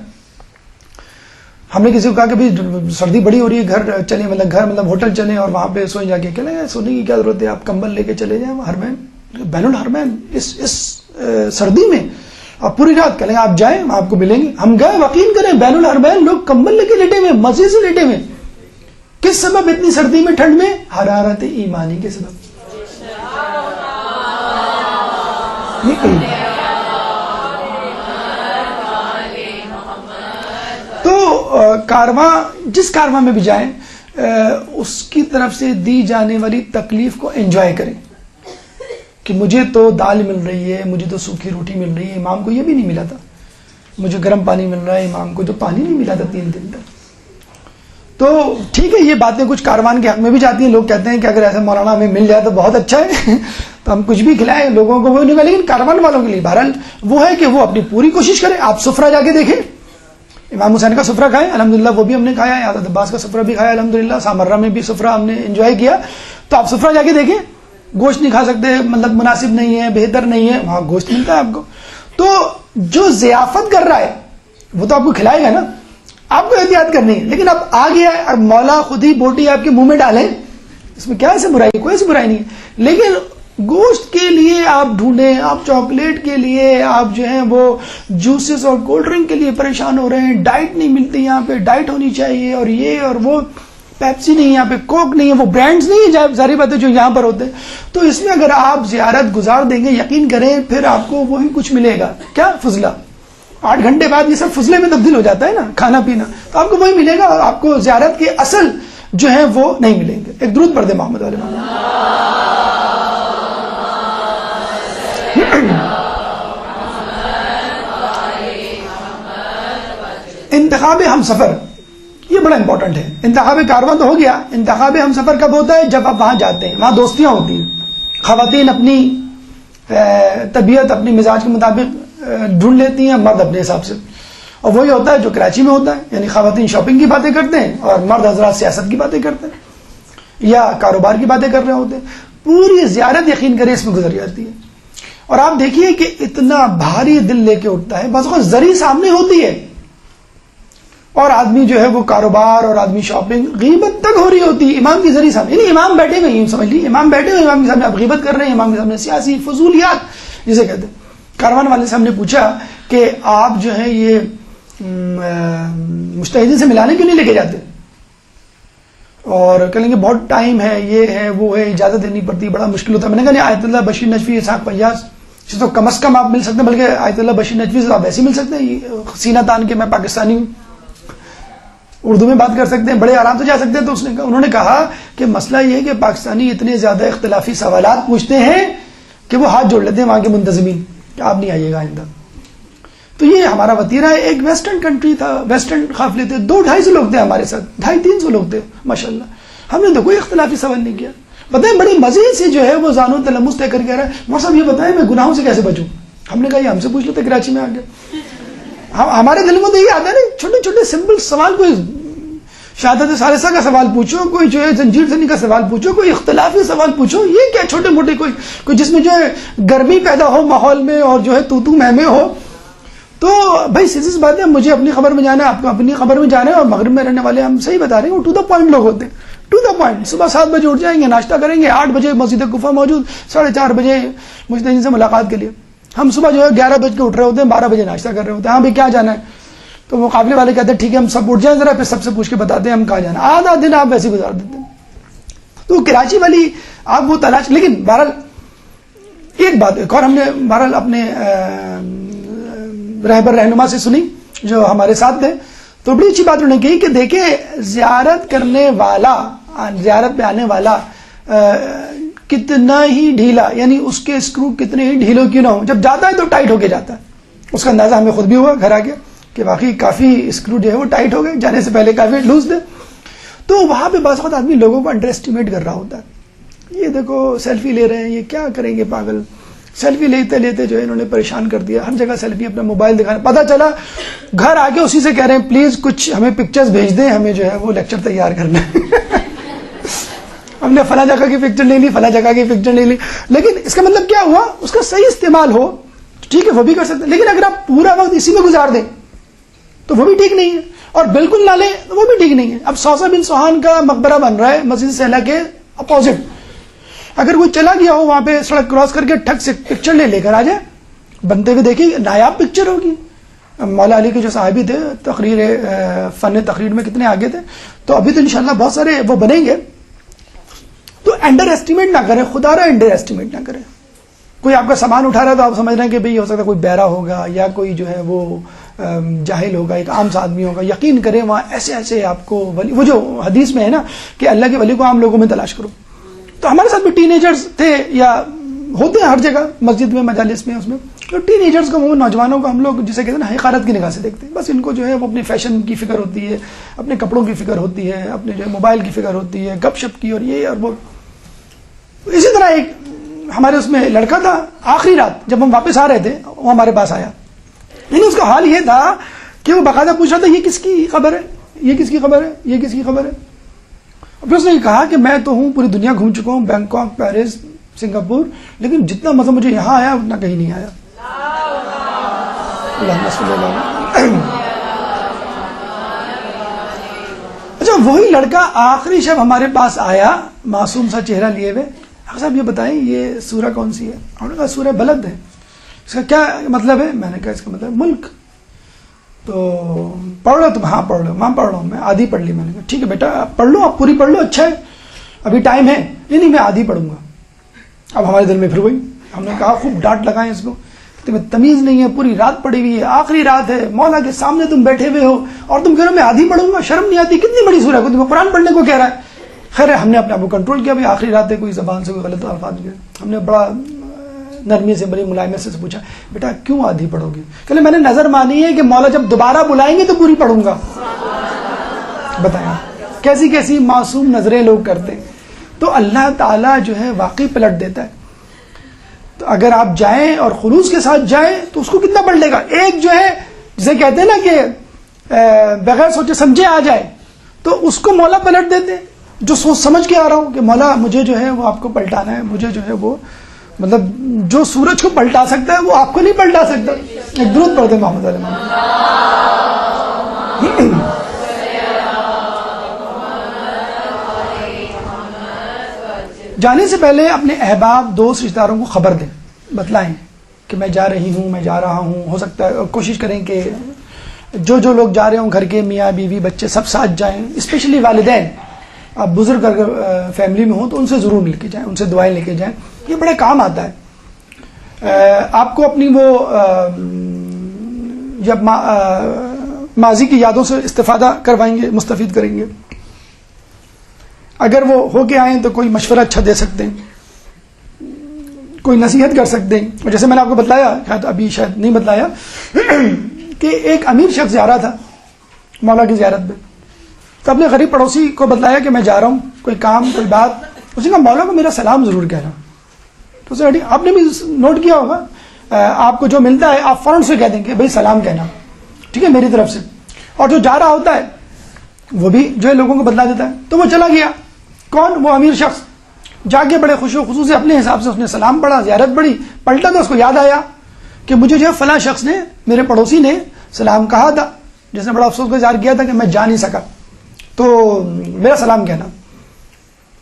Speaker 2: ہم نے کسی کو کہا کہ بھائی سردی بڑی ہو رہی ہے، گھر چلیں، مطلب گھر مطلب ہوٹل چلیں اور وہاں پہ سوئیں. جا کے اکیلے سونے کی کیا ضرورت ہے، آپ کمبل لے کے چلے جائیں حرمین، بین الحرمین اس سردی میں آپ پوری رات کریں، آپ جائیں آپ کو ملیں گے. ہم گئے، یقین کریں بین الحرمین لوگ کمبل لے کے لیٹے ہوئے، مزے سے لیٹے ہوئے. کس سبب اتنی سردی میں ٹھنڈ میں؟ حرارت ایمانی کے سبب. تو کارواں، جس کارواں میں بھی جائیں، اس کی طرف سے دی جانے والی تکلیف کو انجوائے کریں کہ مجھے تو دال مل رہی ہے، مجھے تو سوکھی روٹی مل رہی ہے، امام کو یہ بھی نہیں ملا تھا. مجھے گرم پانی مل رہا ہے، امام کو تو پانی نہیں ملا تھا 3 دن تک. تو ٹھیک ہے، یہ باتیں کچھ کاروان کے حق میں بھی جاتی ہیں. لوگ کہتے ہیں کہ اگر ایسا مولانا ہمیں مل جائے تو بہت اچھا ہے تو ہم کچھ بھی کھلائیں لوگوں کو، وہ نہیں. لیکن کاروان والوں کے لیے بہرحال وہ ہے کہ وہ اپنی پوری کوشش کریں. آپ سفرہ جا کے دیکھیں، امام حسین کا سفرہ کھائیں، الحمدللہ وہ بھی ہم نے کھایا ہے. حضرت عباس کا سفرہ بھی کھایا الحمدللہ. سامرہ میں بھی سفرہ ہم نے انجوائے کیا. تو آپ سفرہ جا کے دیکھیں. گوشت نہیں کھا سکتے، مطلب مناسب نہیں ہے، بہتر نہیں ہے، وہاں گوشت ملتا ہے آپ کو. تو جو ضیافت کر رہا ہے وہ تو آپ کو کھلائے گا نا، آپ کو احتیاط کرنی ہے. لیکن اب آ گیا ہے، اب مولا خود ہی بوٹی آپ کے منہ میں ڈالیں، اس میں کیا ایسے برائی؟ کوئی ایسی برائی نہیں ہے. لیکن گوشت کے لیے آپ ڈھونڈیں، آپ چاکلیٹ کے لیے آپ جو ہیں وہ جوسز اور کولڈ ڈرنک کے لیے پریشان ہو رہے ہیں. ڈائٹ نہیں ملتی یہاں پہ، ڈائٹ ہونی چاہیے، اور یہ اور وہ، پیپسی نہیں یہاں پہ، کوک نہیں ہے، وہ برانڈز نہیں ہے ظاہری بات ہے جو یہاں پر ہوتے ہیں. تو اس میں اگر آپ زیارت گزار دیں گے، یقین کریں پھر آپ کو وہی کچھ ملے گا. کیا؟ فضلہ. 8 گھنٹے بعد یہ سب فضلے میں تبدیل ہو جاتا ہے نا، کھانا پینا. تو آپ کو وہی ملے گا، اور آپ کو زیارت کے اصل جو ہے وہ نہیں ملیں گے. ایک درود پڑھ دیں محمد علیہ محمد. انتخاب ہم سفر یہ بڑا امپورٹنٹ ہے. انتخاب کارواں تو ہو گیا، انتخاب ہم سفر کب ہوتا ہے؟ جب آپ وہاں جاتے ہیں، وہاں دوستیاں ہوتی ہیں. خواتین اپنی طبیعت اپنی مزاج کے مطابق ڈھونڈ لیتی ہیں، مرد اپنے حساب سے. اور وہی ہوتا ہے جو کراچی میں ہوتا ہے، یعنی خواتین شاپنگ کی باتیں کرتے ہیں اور مرد حضرات سیاست کی باتیں کرتے ہیں یا کاروبار کی باتیں کر رہے ہوتے ہیں. پوری زیارت یقین کرے اس میں گزر جاتی ہے. اور آپ دیکھیے کہ اتنا بھاری دل لے کے اٹھتا ہے، بعض اوقات زری سامنے ہوتی ہے اور آدمی جو ہے وہ کاروبار اور آدمی شاپنگ، غیبت تک ہو رہی ہوتی ہے امام کی زری سامنے. یعنی امام بیٹھے ہوئے ہیں، سمجھ لیجیے امام بیٹھے ہوئے، امام کے سامنے آپ غیبت کر رہے ہیں، امام کے سامنے سیاسی فضولیات جسے کہتے ہیں. کاروان والے سے ہم نے پوچھا کہ آپ جو ہے یہ مجتہدین سے ملانے کیوں نہیں لے کے جاتے؟ اور کہیں گے بہت ٹائم ہے، یہ ہے وہ ہے، اجازت دینی پڑتی، بڑا مشکل ہوتا ہے. میں نے کہا نہیں، آیت اللہ بشیر نجوی، اسحاق فیاض سے تو کم از کم آپ مل سکتے ہیں، بلکہ آیت اللہ بشیر نجوی سے آپ ایسے مل سکتے ہیں سینہ تان کے میں پاکستانی ہوں، اردو میں بات کر سکتے ہیں، بڑے آرام سے جا سکتے ہیں. تو انہوں نے کہا کہ مسئلہ یہ ہے کہ پاکستانی اتنے زیادہ اختلافی سوالات پوچھتے ہیں کہ وہ ہاتھ جوڑ لیتے ہیں وہاں کے منتظمین کہ آپ نہیں آئیے گا آئندہ. تو یہ ہمارا وتیرہ ہے. ایک ویسٹرن کنٹری تھا، ویسٹرن قافلے تھے، 200-250 لوگ تھے ہمارے ساتھ، 250-300 لوگ تھے ماشاءاللہ. ہم نے تو کوئی اختلافی سوال نہیں کیا. بتائیں بڑی مزے سے جو ہے وہ زانو تلمس طے کر کے رہا ہے مور صاحب یہ بتائیں میں گناہوں سے کیسے بچوں. ہم نے کہا یہ ہم سے پوچھ لیتے کراچی میں آ کے. ہمارے دل میں تو یہ آتا ہے نا، چھوٹے چھوٹے سمپل سوال، کوئی شہادت ثالثہ کا سوال پوچھو، کوئی جو ہے زنجیر زنی کا سوال پوچھو، کوئی اختلافی سوال پوچھو. یہ کیا چھوٹے موٹے کوئی جس میں جو ہے گرمی پیدا ہو ماحول میں اور جو ہے تو میں ہو. تو بھائی سیدھی سی بات ہے، مجھے اپنی خبر میں جانا ہے، آپ کو اپنی خبر میں جانا ہے. اور مغرب میں رہنے والے ہم صحیح بتا رہے ہیں، وہ ٹو دا پوائنٹ لوگ ہوتے ہیں، ٹو دا پوائنٹ. صبح 7 بجے اٹھ جائیں گے، ناشتہ کریں گے، 8 بجے مسجد کوفہ موجود، 4:30 بجے مجتہدین سے ملاقات کے لیے. ہم صبح جو ہے 11 بج کے اٹھ رہے ہوتے ہیں، 12 بجے ناشتہ کر رہے ہوتے ہیں. ہاں بھائی کیا جانا ہے؟ تو وہ قافلے والے کہتے ہیں ٹھیک ہے ہم سب اٹھ جائیں ذرا، پھر سب سے پوچھ کے بتاتے ہیں ہم کہاں جانا. آدھا دن آپ ویسے گزار دیتے ہیں. تو کراچی والی آپ وہ تلاش. لیکن بہرحال ایک بات ایک اور ہم نے بہرحال اپنے رہبر رہنما سے سنی جو ہمارے ساتھ تھے، تو بڑی اچھی بات انہوں نے کہی کہ دیکھیں زیارت کرنے والا، زیارت پہ آنے والا کتنا ہی ڈھیلا، یعنی اس کے اسکرو کتنے ہی ڈھیلوں کیوں نہ ہو، جب جاتا ہے تو ٹائٹ ہو کے جاتا ہے. اس کا اندازہ ہمیں خود بھی ہوا گھر آ کے کہ واقعی کافی اسکرو جو ہے وہ ٹائٹ ہو گئے، جانے سے پہلے کافی لوز تھے. تو وہاں پہ بعض وقت آدمی لوگوں کو انڈر اسٹیمیٹ کر رہا ہوتا ہے. یہ دیکھو سیلفی لے رہے ہیں، یہ کیا کریں گے پاگل. سیلفی لیتے لیتے جو ہے انہوں نے پریشان کر دیا، ہر جگہ سیلفی، اپنا موبائل دکھانا. پتہ چلا گھر آ کے اسی سے کہہ رہے ہیں پلیز کچھ ہمیں پکچرز بھیج دیں، ہمیں جو ہے وہ لیکچر تیار کرنا ہے. ہم نے فلاں جگہ کی پکچر لے لی، فلاں جگہ کی پکچر لے لی. لیکن اس کا مطلب کیا ہوا؟ اس کا صحیح استعمال ہو ٹھیک ہے وہ بھی کر سکتے ہیں، لیکن اگر آپ پورا وقت اسی میں گزار دیں تو وہ بھی ٹھیک نہیں ہے، اور بالکل نہ لیں تو وہ بھی ٹھیک نہیں ہے. اب صوصہ بن سوہان کا مقبرہ بن رہا ہے مسجد سہلا کے اپوزٹ. اگر کوئی چلا گیا ہو وہاں پہ سڑک کراس کر کے ٹھک سے پکچر لے کر آ جائے، بنتے ہوئے دیکھیے نایاب پکچر ہوگی. مولا علی کے جو صحابی تھے تقریر فن تقریر میں کتنے آگے تھے، تو ابھی تو انشاءاللہ بہت سارے وہ بنیں گے. تو انڈر ایسٹیمیٹ نہ کریں، خدا را انڈر ایسٹیمیٹ نہ کریں. کوئی آپ کا سامان اٹھا رہا ہے تو آپ سمجھ رہے ہیں کہ بھئی ہو سکتا ہے کوئی بہرا ہوگا یا کوئی جو ہے وہ جاہل ہوگا، ایک عام سا آدمی ہوگا. یقین کریں وہاں ایسے ایسے آپ کو ولی، وہ جو حدیث میں ہے نا کہ اللہ کے ولی کو عام لوگوں میں تلاش کرو. تو ہمارے ساتھ بھی ٹین ایجرز تھے یا ہوتے ہیں ہر جگہ، مسجد میں، مجالس میں، اس میں تو ٹین ایجرز کو، وہ نوجوانوں کو ہم لوگ جسے کہتے ہیں نا حقارت کی نگاہ سے دیکھتے ہیں. بس ان کو جو ہے وہ اپنے فیشن کی فکر ہوتی ہے، اپنے کپڑوں کی فکر ہوتی ہے، اپنے جو ہے موبائل کی فکر ہوتی ہے، گپ شپ کی اور یہ اور وہ. اسی طرح ایک ہمارے اس میں لڑکا تھا، آخری رات جب ہم واپس آ رہے تھے وہ ہمارے پاس آیا. لیکن اس کا حال یہ تھا کہ وہ باقاعدہ پوچھ رہا تھا یہ کس کی خبر ہے، یہ کس کی خبر ہے، یہ کس کی خبر ہے. پھر اس نے کہا کہ میں تو ہوں پوری دنیا گھوم چکا ہوں، بینکاک، پیرس، سنگاپور، لیکن جتنا مزہ مجھے یہاں آیا اتنا کہیں نہیں آیا. اچھا وہی لڑکا آخری شب ہمارے پاس آیا، معصوم سا چہرہ لیے ہوئے. صاحب یہ بتائیں یہ سورہ کون سی ہے؟ انہوں نے کہا سورہ بلد ہے. اس کا کیا مطلب ہے؟ میں نے کہا اس کا مطلب ملک. تو پڑھ لو تم؟ ہاں پڑھ لو. ماں پڑھ رہا ہوں میں، آدھی پڑھ لی. میں نے کہا ٹھیک ہے بیٹا آپ پڑھ لو، آپ پوری پڑھ لو، اچھا ہے ابھی ٹائم ہے. نہیں میں آدھی پڑھوں گا. اب ہمارے دل میں پھر وہی، ہم نے کہا خوب ڈانٹ لگائیں اس کو، تمہیں تمیز نہیں ہے، پوری رات پڑھی ہوئی ہے، آخری رات ہے، مولا کے سامنے تم بیٹھے ہوئے ہو اور تم کہہ رہے ہو میں آدھی پڑھوں گا، شرم نہیں آتی؟ کتنی بڑی سورہ کو تمہیں قرآن پڑھنے کو کہہ رہا ہے. خیر ہم نے اپنے آپ کو کنٹرول کیا، آخری رات ہے، کوئی زبان سے کوئی غلط الفاظ گئے. ہم نے بڑا نرمی سے، بڑی ملائمت سے پوچھا بیٹا کیوں آدھی پڑھو گے؟ کہ میں نے نظر مانی ہے کہ مولا جب دوبارہ بلائیں گے تو پوری پڑھوں گا. بتائیں کیسی کیسی معصوم نظریں لوگ کرتے ہیں. تو اللہ تعالیٰ جو ہے واقعی پلٹ دیتا ہے. تو اگر آپ جائیں اور خلوص کے ساتھ جائیں تو اس کو کتنا پلٹے گا. ایک جو ہے جسے کہتے ہیں نا کہ بغیر سوچے سمجھے آ جائے تو اس کو مولا پلٹ دیتے ہیں. جو سوچ سمجھ کے آ رہا ہوں کہ مولا مجھے جو ہے وہ آپ کو پلٹانا ہے, مجھے جو ہے وہ مطلب جو سورج کو پلٹا سکتا ہے وہ آپ کو نہیں پلٹا سکتا. ایک درود پڑھتے ہیں محمد علیہ محمد. جانے سے پہلے اپنے احباب دوست رشتہ داروں کو خبر دیں, بتلائیں کہ میں جا رہی ہوں, میں جا رہا ہوں. ہو سکتا ہے کوشش کریں کہ جو لوگ جا رہے ہوں گھر کے میاں بیوی بچے سب ساتھ جائیں. اسپیشلی والدین, آپ بزرگ اگر فیملی میں ہوں تو ان سے ضرور مل کے جائیں, ان سے دعائیں لے کے جائیں. یہ بڑے کام آتا ہے. آپ کو اپنی وہ جب ماضی کی یادوں سے استفادہ کروائیں گے, مستفید کریں گے. اگر وہ ہو کے آئیں تو کوئی مشورہ اچھا دے سکتے ہیں, کوئی نصیحت کر سکتے ہیں. اور جیسے میں نے آپ کو بتلایا, ابھی شاید نہیں بتلایا, کہ ایک امیر شخص جا رہا تھا مولا کی زیارت پہ, تو اپنے غریب پڑوسی کو بتلایا کہ میں جا رہا ہوں, کوئی کام کوئی بات. اس نے کہا مولا کو میرا سلام ضرور کہنا. تو اسے آپ نے بھی نوٹ کیا ہوگا, آپ کو جو ملتا ہے آپ فوراً سے کہہ دیں کہ بھائی سلام کہنا, ٹھیک ہے, میری طرف سے. اور جو جا رہا ہوتا ہے وہ بھی جو ہے لوگوں کو بتلا دیتا ہے. تو وہ چلا گیا. کون؟ وہ امیر شخص. جا کے بڑے خوش و خصوصی اپنے حساب سے اس نے سلام پڑھا, زیارت پڑھی. پلٹا تو اس کو یاد آیا کہ مجھے جو ہے فلاں شخص نے, میرے پڑوسی نے سلام کہا تھا, جس نے بڑا افسوس کا اظہار کیا تھا کہ میں جا نہیں سکا, تو میرا سلام کہنا.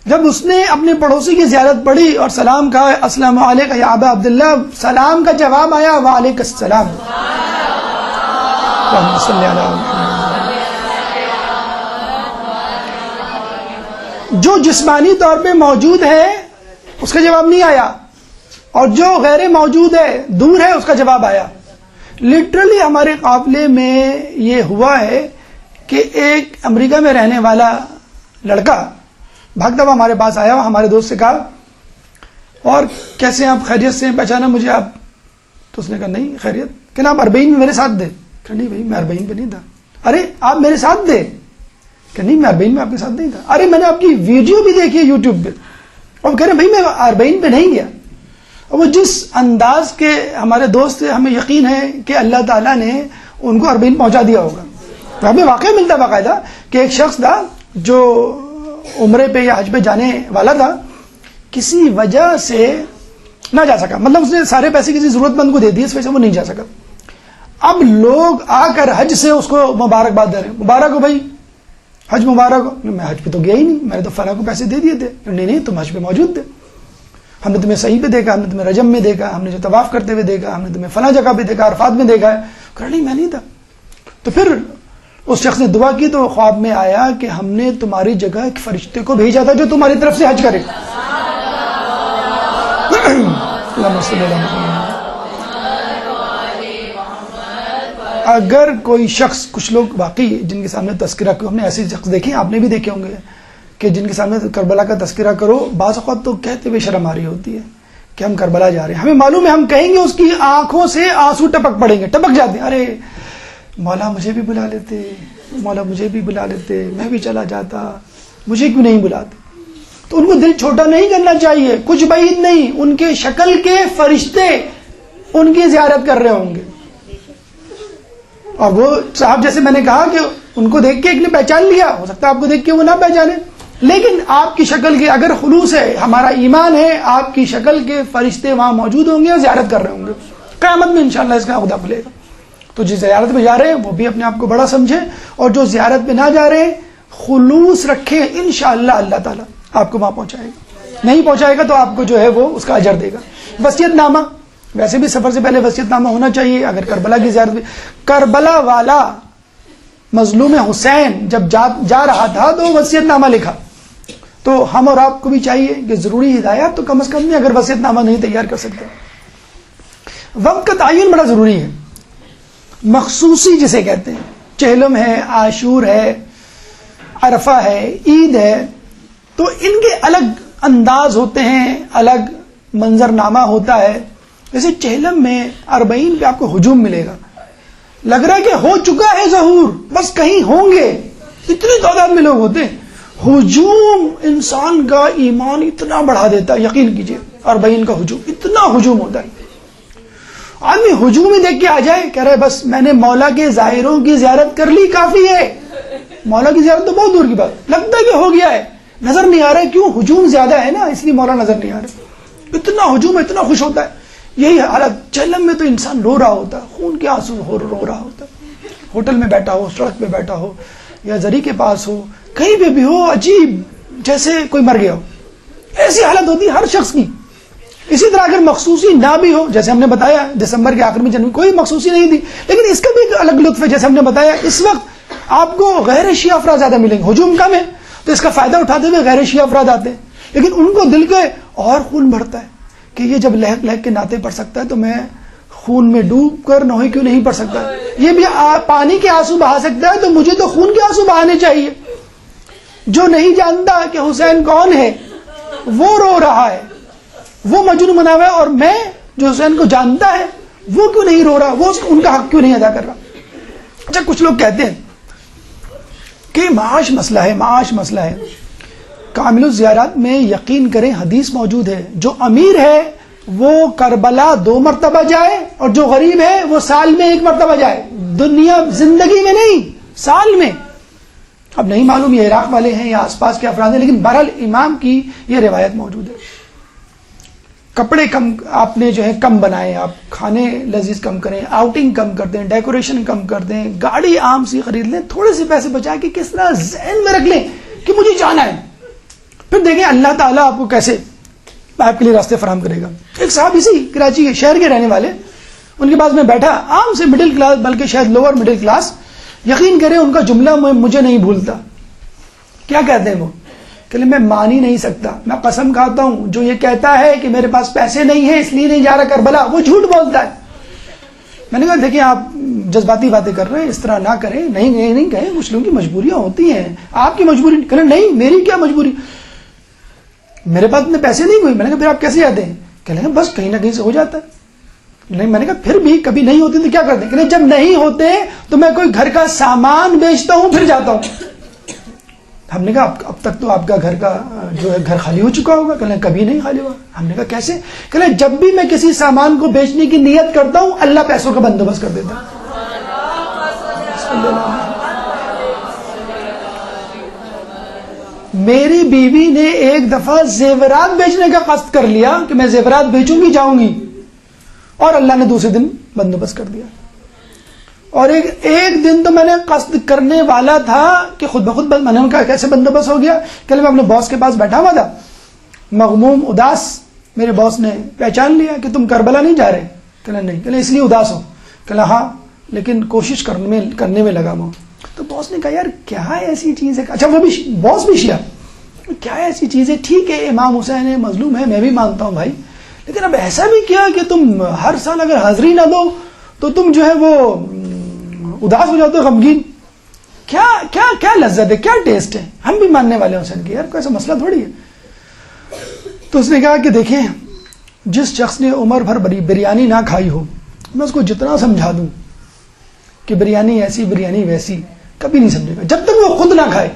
Speaker 2: جب اس نے اپنے پڑوسی کی زیارت پڑھی اور سلام کہا, السلام علیکم یا ابا عبداللہ, سلام کا جواب آیا وعلیکم السلام. اللہم صلی علی محمد. جو جسمانی طور پہ موجود ہے اس کا جواب نہیں آیا, اور جو غیر موجود ہے, دور ہے, اس کا جواب آیا. لٹرلی ہمارے قافلے میں یہ ہوا ہے کہ ایک امریکہ میں رہنے والا لڑکا بھاگتا ہوا ہمارے پاس آیا, ہمارے دوست سے کہا اور کیسے ہیں آپ, خیریت سے, پہچانا مجھے آپ؟ تو اس نے کہا نہیں خیریت. کہ آپ اربعین میں میرے ساتھ دے. کہ نہیں بھائی میں اربعین پہ نہیں تھا. ارے آپ میرے ساتھ دے. کہ نہیں میں اربعین میں آپ کے ساتھ نہیں تھا. ارے میں نے آپ کی ویڈیو بھی دیکھی ہے یوٹیوب پہ. اور کہہ رہے بھائی میں اربعین پہ نہیں گیا. اور وہ جس انداز کے ہمارے دوست تھے, ہمیں یقین ہے کہ اللہ تعالیٰ نے ان کو اربعین پہنچا دیا ہوگا. تو ہمیں واقعہ ملتا باقاعدہ کہ ایک شخص تھا جو عمرے پہ یا حج پہ جانے والا تھا, کسی وجہ سے نہ جا سکا. مطلب اس نے سارے پیسے کسی ضرورت مند کو دے دیے, اس وجہ سے وہ نہیں جا سکا. اب لوگ آ کر حج سے اس کو مبارکباد دے رہے ہیں, مبارک ہو بھائی, حج مبارک ہو. میں حج پہ تو گیا ہی نہیں, میں نے تو فلاں کو پیسے دے دیے تھے. نہیں تم حج پہ موجود تھے, ہم نے تمہیں صحیح پہ دیکھا, ہم نے تمہیں رجم میں دیکھا, ہم نے جو طواف کرتے ہوئے دیکھا, ہم نے تمہیں فلاں جگہ پہ دیکھا, عرفات میں دیکھا ہے. کہا نہیں میں نہیں تھا. تو پھر اس شخص نے دعا کی تو خواب میں آیا کہ ہم نے تمہاری جگہ ایک فرشتے کو بھیجا تھا جو تمہاری طرف سے حج کرے. اگر کوئی شخص, کچھ لوگ واقعی جن کے سامنے تذکرہ کرو, ہم نے ایسے شخص دیکھے, آپ نے بھی دیکھے ہوں گے کہ جن کے سامنے کربلا کا تذکرہ کرو, بعض اوقات تو کہتے ہوئے شرم آ رہی ہوتی ہے کہ ہم کربلا جا رہے ہیں. ہمیں معلوم ہے, ہم کہیں گے اس کی آنکھوں سے آنسو ٹپک پڑیں گے, ٹپک جاتے ہیں. ارے مولا مجھے بھی بلا لیتے, مولا مجھے بھی بلا لیتے, میں بھی چلا جاتا, مجھے کیوں نہیں بلاتے. تو ان کو دل چھوٹا نہیں کرنا چاہیے, کچھ بعید نہیں, ان کے شکل کے فرشتے ان کی زیارت کر رہے ہوں گے. اور وہ صاحب جیسے میں نے کہا کہ ان کو دیکھ کے ایک نے پہچان لیا, ہو سکتا ہے آپ کو دیکھ کے وہ نہ پہچانے, لیکن آپ کی شکل کے اگر خلوص ہے, ہمارا ایمان ہے, آپ کی شکل کے فرشتے وہاں موجود ہوں گے اور زیارت کر رہے ہوں گے. قیامت میں انشاءاللہ اس کا عہدہ کھلے گا. تو جس زیارت پہ جا رہے ہیں وہ بھی اپنے آپ کو بڑا سمجھے, اور جو زیارت پہ نہ جا رہے خلوص رکھیں, انشاءاللہ اللہ تعالیٰ آپ کو وہاں پہنچائے گا. نہیں پہنچائے گا تو آپ کو جو ہے وہ اس کا اجر دے گا. وصیت نامہ, ویسے بھی سفر سے پہلے وصیت نامہ ہونا چاہیے. اگر کربلا کی زیارت, کربلا والا مظلوم حسین جب جا رہا تھا تو وصیت نامہ لکھا, تو ہم اور آپ کو بھی چاہیے کہ ضروری ہدایات تو کم از کم نہیں, اگر وصیت نامہ نہیں تیار کر سکتے. وقت کا تعین بڑا ضروری ہے, مخصوصی جسے کہتے ہیں. چہلم ہے, عاشور ہے, عرفہ ہے, عید ہے, تو ان کے الگ انداز ہوتے ہیں, الگ منظر نامہ ہوتا ہے. جیسے چہلم میں اربعین پہ آپ کو ہجوم ملے گا, لگ رہا ہے کہ ہو چکا ہے ظہور, بس کہیں ہوں گے, اتنی تعداد میں لوگ ہوتے ہیں. ہجوم انسان کا ایمان اتنا بڑھا دیتا ہے, یقین کیجئے. اور بین کا ہجوم، اتنا ہجوم ہوتا ہے. آدمی ہجوم ہی دیکھ کے آ جائے، کہہ رہے بس میں نے مولا کے ظاہروں کی زیارت کر لی، کافی ہے. مولا کی زیارت تو بہت دور کی بات، لگتا ہے کہ ہو گیا ہے، نظر نہیں آ رہا ہے. کیوں؟ ہجوم زیادہ ہے نا، اس لیے مولا نظر نہیں آ رہا. اتنا ہجوم ہے، اتنا خوش ہوتا ہے. یہی حالت جہنم میں تو انسان رو رہا ہوتا ہے، خون کے آنسو رو رہا ہوتا ہے. ہوٹل میں بیٹھا ہو، سڑک پہ بیٹھا ہو، یا زری کے پاس ہو، کہیں پہ بھی ہو، عجیب جیسے کوئی مر گیا ہو. ایسی حالت ہوتی ہے ہر شخص کی. اسی طرح اگر مخصوصی نہ بھی ہو، جیسے ہم نے بتایا دسمبر کے آخر میں جنوری کوئی مخصوصی نہیں تھی، لیکن اس کا بھی ایک الگ لطف ہے. جیسے ہم نے بتایا اس وقت آپ کو غیر شیعہ افراد زیادہ ملیں گے، ہجوم کم ہے تو اس کا فائدہ اٹھاتے ہوئے غیر شیعہ افراد آتے ہیں، لیکن ان کو دل کے اور خون بڑھتا ہے کہ یہ جب لہک لہک کے نعتیں پڑھ سکتا ہے تو میں خون میں ڈوب کر نوحے کیوں نہیں پڑھ سکتا. یہ بھی پانی کے آنسو بہا سکتا ہے تو مجھے تو خون کے آنسو بہانے چاہیے. جو نہیں جانتا کہ حسین کون ہے وہ رو رہا ہے، وہ مجنون بنا ہوا ہے، اور میں جو حسین کو جانتا ہے وہ کیوں نہیں رو رہا، وہ ان کا حق کیوں نہیں ادا کر رہا. اچھا کچھ لوگ کہتے ہیں کہ معاش مسئلہ ہے، معاش مسئلہ ہے. کامل الزیارات میں یقین کریں حدیث موجود ہے، جو امیر ہے وہ کربلا 2 مرتبہ جائے، اور جو غریب ہے وہ سال میں 1 مرتبہ جائے. دنیا زندگی میں نہیں، سال میں. اب نہیں معلوم یہ عراق والے ہیں یا آس پاس کے افراد ہیں، لیکن بہرحال امام کی یہ روایت موجود ہے. کپڑے کم آپ نے جو ہے کم بنائیں، آپ کھانے لذیذ کم کریں، آؤٹنگ کم کر دیں، ڈیکوریشن کم کر دیں، گاڑی عام سی خرید لیں، تھوڑے سے پیسے بچا کے کس طرح ذہن میں رکھ لیں کہ مجھے جانا ہے. پھر دیکھیں اللہ تعالیٰ آپ کو کیسے آپ کے لیے راستے فراہم کرے گا. ایک صاحب اسی کراچی کے شہر کے رہنے والے، ان کے پاس میں بیٹھا، عام سے مڈل کلاس، بلکہ شاید لوور مڈل کلاس. یقین کریں ان کا جملہ مجھے نہیں بھولتا. کیا کہتے ہیں وہ؟ کہ میں مان ہی نہیں سکتا، میں قسم کھاتا ہوں جو یہ کہتا ہے کہ میرے پاس پیسے نہیں ہیں اس لیے نہیں جا رہا کربلا، وہ جھوٹ بولتا ہے. میں نے کہا دیکھیں آپ جذباتی باتیں کر رہے ہیں، اس طرح نہ کریں. نہیں کہیں، کچھ لوگوں کی مجبوریاں ہوتی ہیں، آپ کی مجبوری کہ نہیں، میری کیا مجبوری، میرے پاس اتنے پیسے نہیں ہوئے. میں نے کہا پھر آپ کیسے جاتے ہیں؟ کہنے لگے بس کہیں نہ کہیں سے ہو جاتا ہے. نہیں، میں نے کہا پھر بھی کبھی نہیں ہوتی تو کیا کرتے ہیں؟ کہ جب نہیں ہوتے تو میں کوئی گھر کا سامان بیچتا ہوں پھر جاتا ہوں. ہم نے کہا اب تک تو آپ کا گھر کا جو ہے گھر خالی ہو چکا ہوگا. کہنے کبھی نہیں خالی ہوا. ہم نے کہا کیسے؟ کہنے جب بھی میں کسی سامان کو بیچنے کی نیت کرتا ہوں اللہ پیسوں کا بندوبست کر دیتا. میری بیوی نے ایک دفعہ زیورات بیچنے کا قصد کر لیا کہ میں زیورات بیچوں گی جاؤں گی، اور اللہ نے دوسرے دن بندوبست کر دیا. اور ایک دن تو میں نے قصد کرنے والا تھا کہ خود بخود میں نے کہا کیسے بندوبست ہو گیا. کہ میں اپنے باس کے پاس بیٹھا ہوا تھا، مغموم اداس، میرے باس نے پہچان لیا کہ تم کربلا نہیں جا رہے. کہ نہیں، کہ اس لیے اداس ہو. کہ ہاں لیکن کوشش کرنے میں لگا ہوں. تو باس نے کہا یار کیا ایسی چیز ہے، اچھا وہ بھی باس بھی شیعہ، کیا ایسی چیز ہے، ٹھیک ہے امام حسین ہے، مظلوم ہے، میں بھی مانتا ہوں بھائی، لیکن اب ایسا بھی کیا کہ تم ہر سال اگر حاضری نہ دو تو تم جو ہے وہ اداس ہو جاتے ہو، غمگین. کیا کیا کیا لذت ہے، کیا ٹیسٹ ہے، ہم بھی ماننے والے ہیں حسین کے، یار کوئی ایسا مسئلہ تھوڑی ہے. تو اس نے کہا کہ دیکھیں جس شخص نے عمر بھر بریانی نہ کھائی ہو، میں اس کو جتنا سمجھا دوں کہ بریانی ایسی بریانی ویسی، کبھی نہیں سمجھے گا جب تک وہ خود نہ کھائے.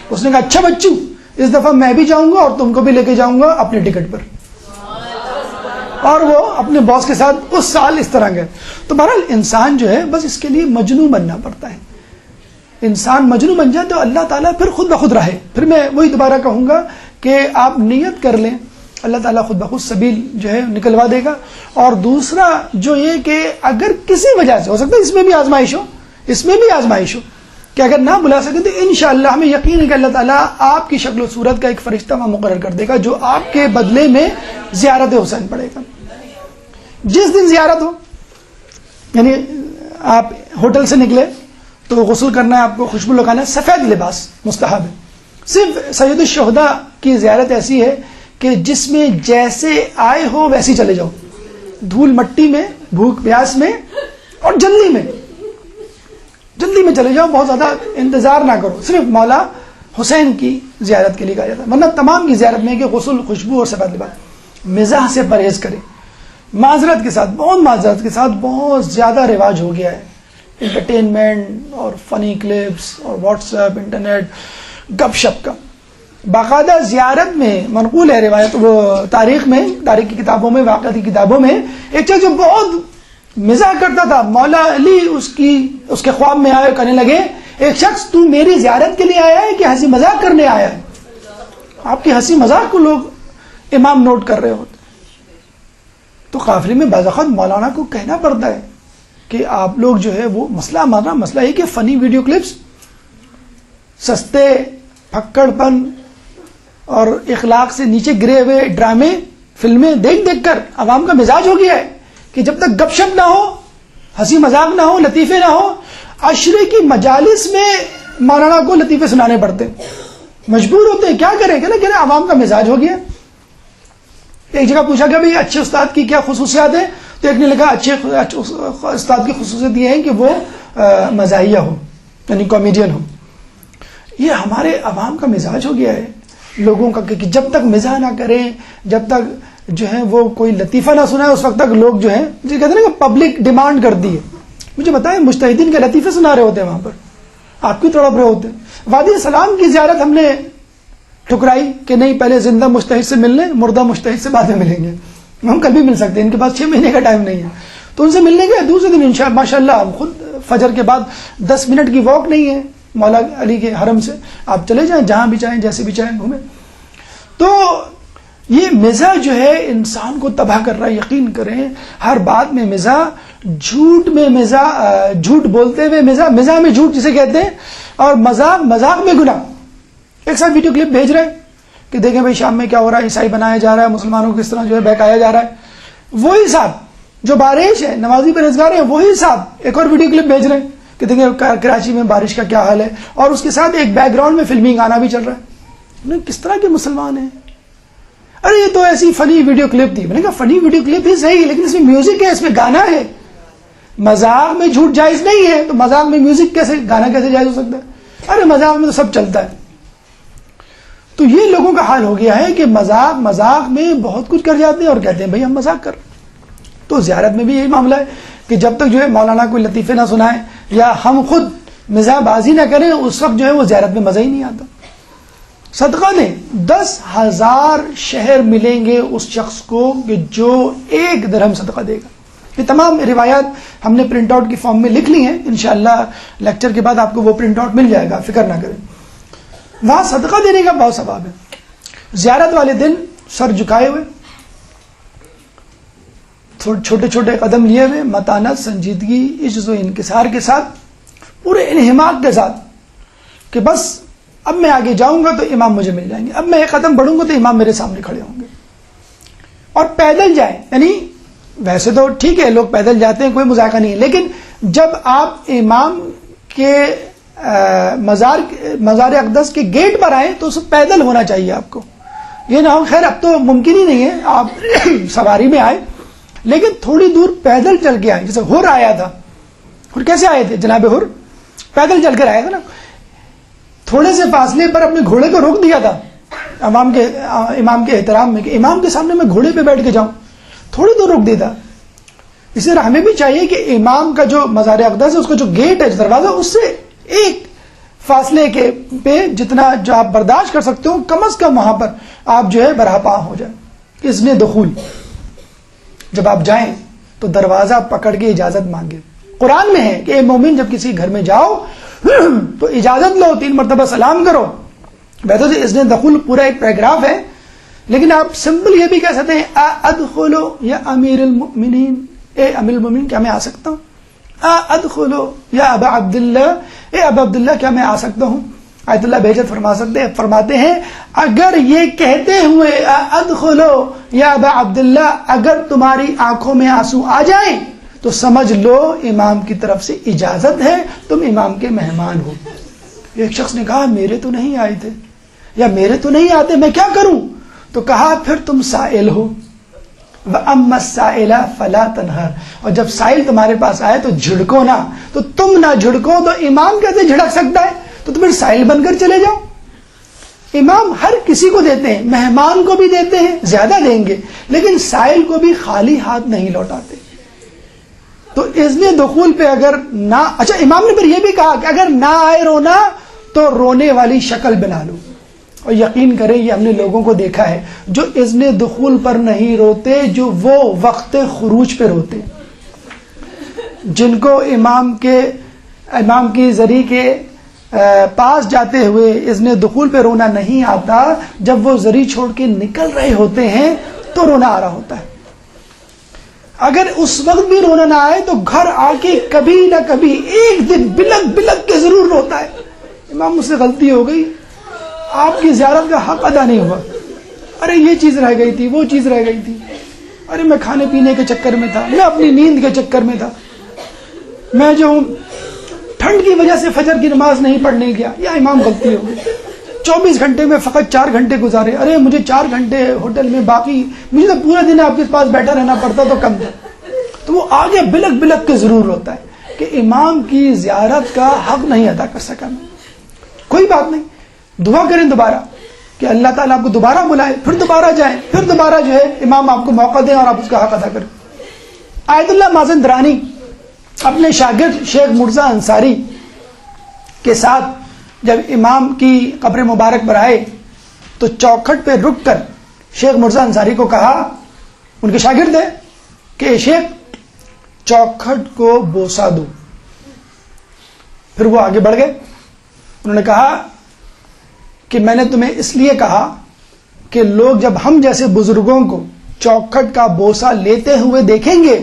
Speaker 2: اس نے کہا اچھا بچوں اس دفعہ میں بھی جاؤں گا اور تم کو بھی لے کے جاؤں گا اپنے ٹکٹ پر. اور وہ اپنے باس کے ساتھ اس سال اس طرح گئے. تو بہرحال انسان جو ہے بس اس کے لیے مجنون بننا پڑتا ہے. انسان مجنون بن جائے تو اللہ تعالیٰ پھر خود بخود رہے. پھر میں وہی دوبارہ کہوں گا کہ آپ نیت کر لیں، اللہ تعالیٰ خود بخود سبیل جو ہے نکلوا دے گا. اور دوسرا جو یہ کہ اگر کسی وجہ سے ہو سکتا ہے اس میں بھی آزمائش ہو کہ اگر نہ بلا سکے تو انشاءاللہ ہمیں یقین ہے کہ اللہ تعالیٰ آپ کی شکل و صورت کا ایک فرشتہ وہاں مقرر کر دے گا جو آپ کے بدلے میں زیارت حسین پڑے گا. جس دن زیارت ہو، یعنی آپ ہوٹل سے نکلے تو غسل کرنا ہے، آپ کو خوشبو لگانا ہے، سفید لباس مستحب ہے. صرف سید الشہداء کی زیارت ایسی ہے کہ جس میں جیسے آئے ہو ویسے چلے جاؤ، دھول مٹی میں، بھوک پیاس میں، اور جلدی میں چلے جاؤ، بہت زیادہ انتظار نہ کرو. صرف مولا حسین کی زیارت کے لیے کہا جاتا ہے، ورنہ تمام کی زیارت میں کہ غسل، خوشبو اور سفید لباس. مزاح سے پرہیز کریں، معذرت کے ساتھ بہت زیادہ رواج ہو گیا ہے انٹرٹینمنٹ اور فنی کلپس اور واٹس ایپ، انٹرنیٹ، گپ شپ کا. باقاعدہ زیارت میں منقول ہے روایت، وہ تاریخ کی کتابوں میں، واقعہ کی کتابوں میں، ایک چیز جو بہت مزاح کرتا تھا، مولا علی اس کے خواب میں آئے، کہنے لگے ایک شخص تو میری زیارت کے لیے آیا ہے کہ ہنسی مذاق کرنے آیا ہے؟ آپ کی ہنسی مذاق کو لوگ امام نوٹ کر رہے ہوتے. تو قافلے میں بعض اوقات مولانا کو کہنا پڑتا ہے کہ آپ لوگ جو ہے وہ مسئلہ یہ کہ فنی ویڈیو کلپس، سستے پھکڑ پن اور اخلاق سے نیچے گرے ہوئے ڈرامے، فلمیں دیکھ دیکھ کر عوام کا مزاج ہو گیا ہے کہ جب تک گپ شپ نہ ہو، ہنسی مذاق نہ ہو، لطیفے نہ ہو. عشرے کی مجالس میں مولانا کو لطیفے سنانے پڑتے، مجبور ہوتے ہیں، کیا کریں کہ عوام کا مزاج ہو گیا. ایک جگہ پوچھا کہ بھئی اچھے استاد کی کیا خصوصیات ہیں، تو ایک نے لکھا اچھے استاد کی خصوصیت یہ ہے کہ وہ مزاحیہ ہو، یعنی کامیڈین ہو. یہ ہمارے عوام کا مزاج ہو گیا ہے لوگوں کا کہ جب تک مزاح نہ کریں، جب تک جو ہے وہ کوئی لطیفہ نہ سنائے، اس وقت تک لوگ جو ہیں کہتے ہیں نا کہ پبلک ڈیمانڈ کرتی ہے. مجھے بتائیں مجتہدین کے لطیفے سنا رہے ہوتے ہیں وہاں پر، آپ کی تڑپ رہے ہوتے ہیں. وادی سلام کی زیارت ہم نے ٹھکرائی کہ نہیں، پہلے زندہ مجتہد سے مل لیں، مردہ مجتہد سے بعد میں ملیں گے. ہم کل بھی مل سکتے ہیں، ان کے پاس 6 مہینے کا ٹائم نہیں ہے، تو ان سے ملنے کے دوسرے دن ماشاء اللہ ہم خود فجر کے بعد 10 منٹ کی واک نہیں ہے مولا علی کے حرم سے، آپ چلے جائیں جہاں بھی چاہیں، جیسے بھی چاہیں گھومیں. تو یہ مزاح جو ہے انسان کو تباہ کر رہا ہے. یقین کریں ہر بات میں مزاح، جھوٹ بولتے ہوئے مزاح میں جھوٹ جسے کہتے ہیں، اور مذاق میں گناہ. ایک ساتھ ویڈیو کلپ بھیج رہے ہیں کہ دیکھیں بھائی شام میں کیا ہو رہا ہے، عیسائی بنایا جا رہا ہے، مسلمانوں کو کس طرح جو ہے بہکایا جا رہا ہے. وہی صاحب جو بارش ہے، نمازی پرہیزگار ہیں، وہی صاحب ایک اور ویڈیو کلپ بھیج رہے ہیں کہ دیکھیں کراچی میں بارش کا کیا حال ہے، اور اس کے ساتھ ایک بیک گراؤنڈ میں فلمی گانا بھی چل رہا ہے. کس طرح کے مسلمان ہیں؟ ارے یہ تو ایسی فنی ویڈیو کلپ تھی. میں نے کہا فنی ویڈیو کلپ ہی صحیح، لیکن اس میں میوزک ہے، اس میں گانا ہے. مذاق میں جھوٹ جائز نہیں ہے، تو مذاق میں میوزک کیسے، گانا کیسے جائز ہو سکتا ہے؟ ارے مذاق میں تو سب چلتا ہے. تو یہ لوگوں کا حال ہو گیا ہے کہ مذاق میں بہت کچھ کر جاتے ہیں اور کہتے ہیں بھائی ہم مذاق کر. تو زیارت میں بھی یہی معاملہ ہے کہ جب تک جو ہے مولانا کوئی لطیفے نہ سنائے یا ہم خود مزاح بازی نہ کریں، اس وقت جو ہے وہ زیارت میں مزہ ہی نہیں آتا. صدقہ دیں، 10,000 شہر ملیں گے اس شخص کو کہ جو 1 درہم صدقہ دے گا. یہ تمام روایات ہم نے پرنٹ آؤٹ کی فارم میں لکھ لی ہیں، انشاءاللہ لیکچر کے بعد آپ کو وہ پرنٹ آؤٹ مل جائے گا، فکر نہ کریں. وہاں صدقہ دینے کا بہت ثواب ہے. زیارت والے دن سر جھکائے ہوئے، چھوٹے چھوٹے قدم لیے ہوئے، متانت، سنجیدگی، عجز و انکسار کے ساتھ، پورے انہماک کے ساتھ کہ بس اب میں آگے جاؤں گا تو امام مجھے مل جائیں گے، اب میں ایک قدم بڑھوں گا تو امام میرے سامنے کھڑے ہوں گے. اور پیدل جائیں، یعنی ویسے تو ٹھیک ہے لوگ پیدل جاتے ہیں، کوئی مذائقہ نہیں ہے، لیکن جب آپ امام کے مزار اقدس کے گیٹ پر آئیں تو اسے پیدل ہونا چاہیے آپ کو. یہ نہ ہو، خیر اب تو ممکن ہی نہیں ہے، آپ سواری میں آئے لیکن تھوڑی دور پیدل چل کے آئے. جیسے ہر آیا تھا، اور کیسے آئے تھے جناب ہر؟ پیدل چل کر آیا تھا نا. تھوڑے سے فاصلے پر اپنے گھوڑے کو روک دیا تھا امام کے احترام میں کہ امام کے سامنے میں گھوڑے پہ بیٹھ کے جاؤں، تھوڑی دور روک دیتا. اسی طرح ہمیں بھی چاہیے کہ امام کا جو مزار اقدس ہے، اس کا جو گیٹ ہے، جو دروازہ، اس سے ایک فاصلے کے پہ جتنا جو آپ برداشت کر سکتے ہو، کم از کم وہاں پر آپ جو ہے برہپا ہو جائیں. اذن دخول، جب آپ جائیں تو دروازہ پکڑ کے اجازت مانگے. قرآن میں ہے کہ اے مومن جب کسی گھر میں جاؤ تو اجازت لو، 3 مرتبہ سلام کرو. ویسے تو اذن دخول پورا ایک پیراگراف ہے، لیکن آپ سمپل یہ بھی کہہ سکتے ہیں ادخلو یا امیر المؤمنین، اے امیر المؤمنین کیا میں آ سکتا ہوں؟ ادخلو یا ابا عبداللہ، اے ابا عبداللہ کیا میں آ سکتا ہوں؟ آیت اللہ بہجت فرماتے ہیں اگر یہ کہتے ہوئے ادخلو یا ابا عبداللہ اگر تمہاری آنکھوں میں آنسو آ جائیں تو سمجھ لو امام کی طرف سے اجازت ہے، تم امام کے مہمان ہو. ایک شخص نے کہا میرے تو نہیں آئے تھے یا میرے تو نہیں آتے، میں کیا کروں؟ تو کہا پھر تم سائل ہو، وَأَمَّا السَّائِلَ فَلَا تَنْهَرْ، اور جب سائل تمہارے پاس آئے تو جھڑکو نہ. تو تم نہ جھڑکو تو امام کیسے جھڑک سکتا ہے؟ تو تم سائل بن کر چلے جاؤ. امام ہر کسی کو دیتے ہیں، مہمان کو بھی دیتے ہیں، زیادہ دیں گے، لیکن سائل کو بھی خالی ہاتھ نہیں لوٹاتے. تو اذن دخول پہ اگر نہ، اچھا امام نے پھر یہ بھی کہا کہ اگر نہ آئے رونا تو رونے والی شکل بنا لو. اور یقین کریں یہ ہم نے لوگوں کو دیکھا ہے جو اذن دخول پر نہیں روتے، جو وہ وقت خروج پہ روتے، جن کو امام کی زری کے پاس جاتے ہوئے اذن دخول پہ رونا نہیں آتا، جب وہ زری چھوڑ کے نکل رہے ہوتے ہیں تو رونا آ رہا ہوتا ہے۔ اگر اس وقت بھی رونا نہ آئے تو گھر آ کے کبھی نہ کبھی ایک دن بلک بلک کے ضرور روتا ہے، امام مجھ سے غلطی ہو گئی، آپ کی زیارت کا حق ادا نہیں ہوا، ارے یہ چیز رہ گئی تھی، وہ چیز رہ گئی تھی، ارے میں کھانے پینے کے چکر میں تھا، میں اپنی نیند کے چکر میں تھا، میں جو ہوں ٹھنڈ کی وجہ سے فجر کی نماز نہیں پڑھنے گیا، یا امام غلطی ہو گئی، 24 گھنٹے میں فقط 4 گھنٹے گزارے، ارے مجھے 4 گھنٹے ہوٹل میں، باقی مجھے تو پورا دن آپ کے پاس بیٹھا رہنا پڑتا تو کم تھا۔ تو وہ آگے بلک بلک کے ضرور ہوتا ہے کہ امام کی زیارت کا حق نہیں ادا کر سکا میں۔ کوئی بات نہیں، دعا کریں دوبارہ کہ اللہ تعالیٰ آپ کو دوبارہ بلائے، پھر دوبارہ جائیں، پھر دوبارہ جو ہے امام آپ کو موقع دیں اور آپ اس کا حق ادا کریں۔ آیت اللہ مازندرانی اپنے شاگرد شیخ مرزا انصاری کے ساتھ جب امام کی قبر مبارک پر آئے تو چوکھٹ پہ رک کر شیخ مرزا انصاری کو کہا، ان کے شاگرد ہے، کہ شیخ چوکھٹ کو بوسہ دو۔ پھر وہ آگے بڑھ گئے، انہوں نے کہا کہ میں نے تمہیں اس لیے کہا کہ لوگ جب ہم جیسے بزرگوں کو چوکھٹ کا بوسہ لیتے ہوئے دیکھیں گے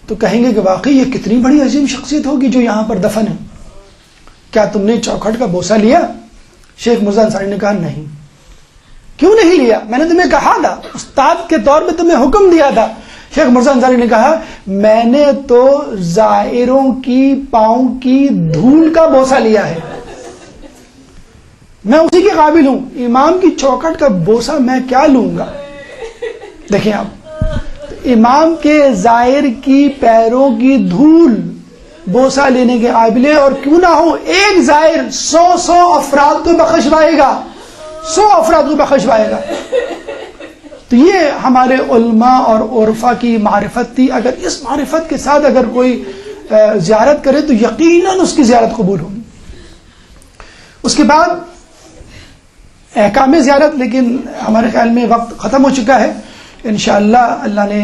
Speaker 2: تو کہیں گے کہ واقعی یہ کتنی بڑی عظیم شخصیت ہوگی جو یہاں پر دفن ہے، کیا تم نے چوکھٹ کا بوسہ لیا؟ شیخ مرزا انصاری نے کہا نہیں۔ کیوں نہیں لیا؟ میں نے تمہیں کہا تھا، استاد کے طور پہ تمہیں حکم دیا تھا۔ شیخ مرزا انصاری نے کہا میں نے تو زائروں کی پاؤں کی دھول کا بوسہ لیا ہے، میں اسی کے قابل ہوں، امام کی چوکھٹ کا بوسہ میں کیا لوں گا؟ دیکھیں آپ، امام کے زائر کی پیروں کی دھول بوسہ لینے کے قابل ہے، اور کیوں نہ ہو ایک زائر 100 افراد کو بخشوائے گا، 100 افراد کو بخشوائے گا۔ تو یہ ہمارے علماء اور عرفا کی معرفت تھی، اگر اس معرفت کے ساتھ اگر کوئی زیارت کرے تو یقیناً اس کی زیارت قبول ہوگی۔ اس کے بعد احکام زیارت، لیکن ہمارے خیال میں وقت ختم ہو چکا ہے، انشاءاللہ اللہ نے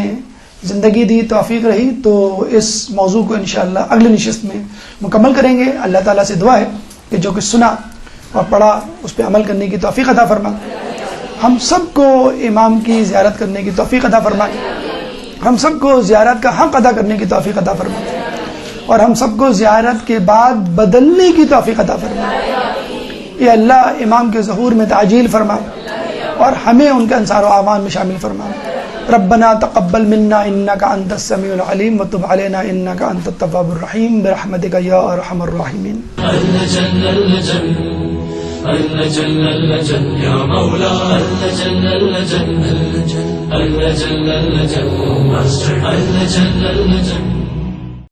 Speaker 2: زندگی دی، توفیق رہی تو اس موضوع کو انشاءاللہ اگلی نشست میں مکمل کریں گے۔ اللہ تعالیٰ سے دعا ہے کہ جو کچھ سنا اور پڑھا اس پہ عمل کرنے کی توفیق عطا فرما، ہم سب کو امام کی زیارت کرنے کی توفیق عطا فرما، ہم سب کو زیارت کا حق ادا کرنے کی توفیق عطا فرما، اور ہم سب کو زیارت کے بعد بدلنے کی توفیق عطا فرما۔ اے اللہ امام کے ظہور میں تعجیل فرما اور ہمیں ان کے انصار و اعوان میں شامل فرما۔ ربنا تقبل منا انك انت السميع العليم وتب علينا انك انت التواب الرحيم برحمتك يا ارحم الراحمين۔
Speaker 3: اللجن يا مولا اللجن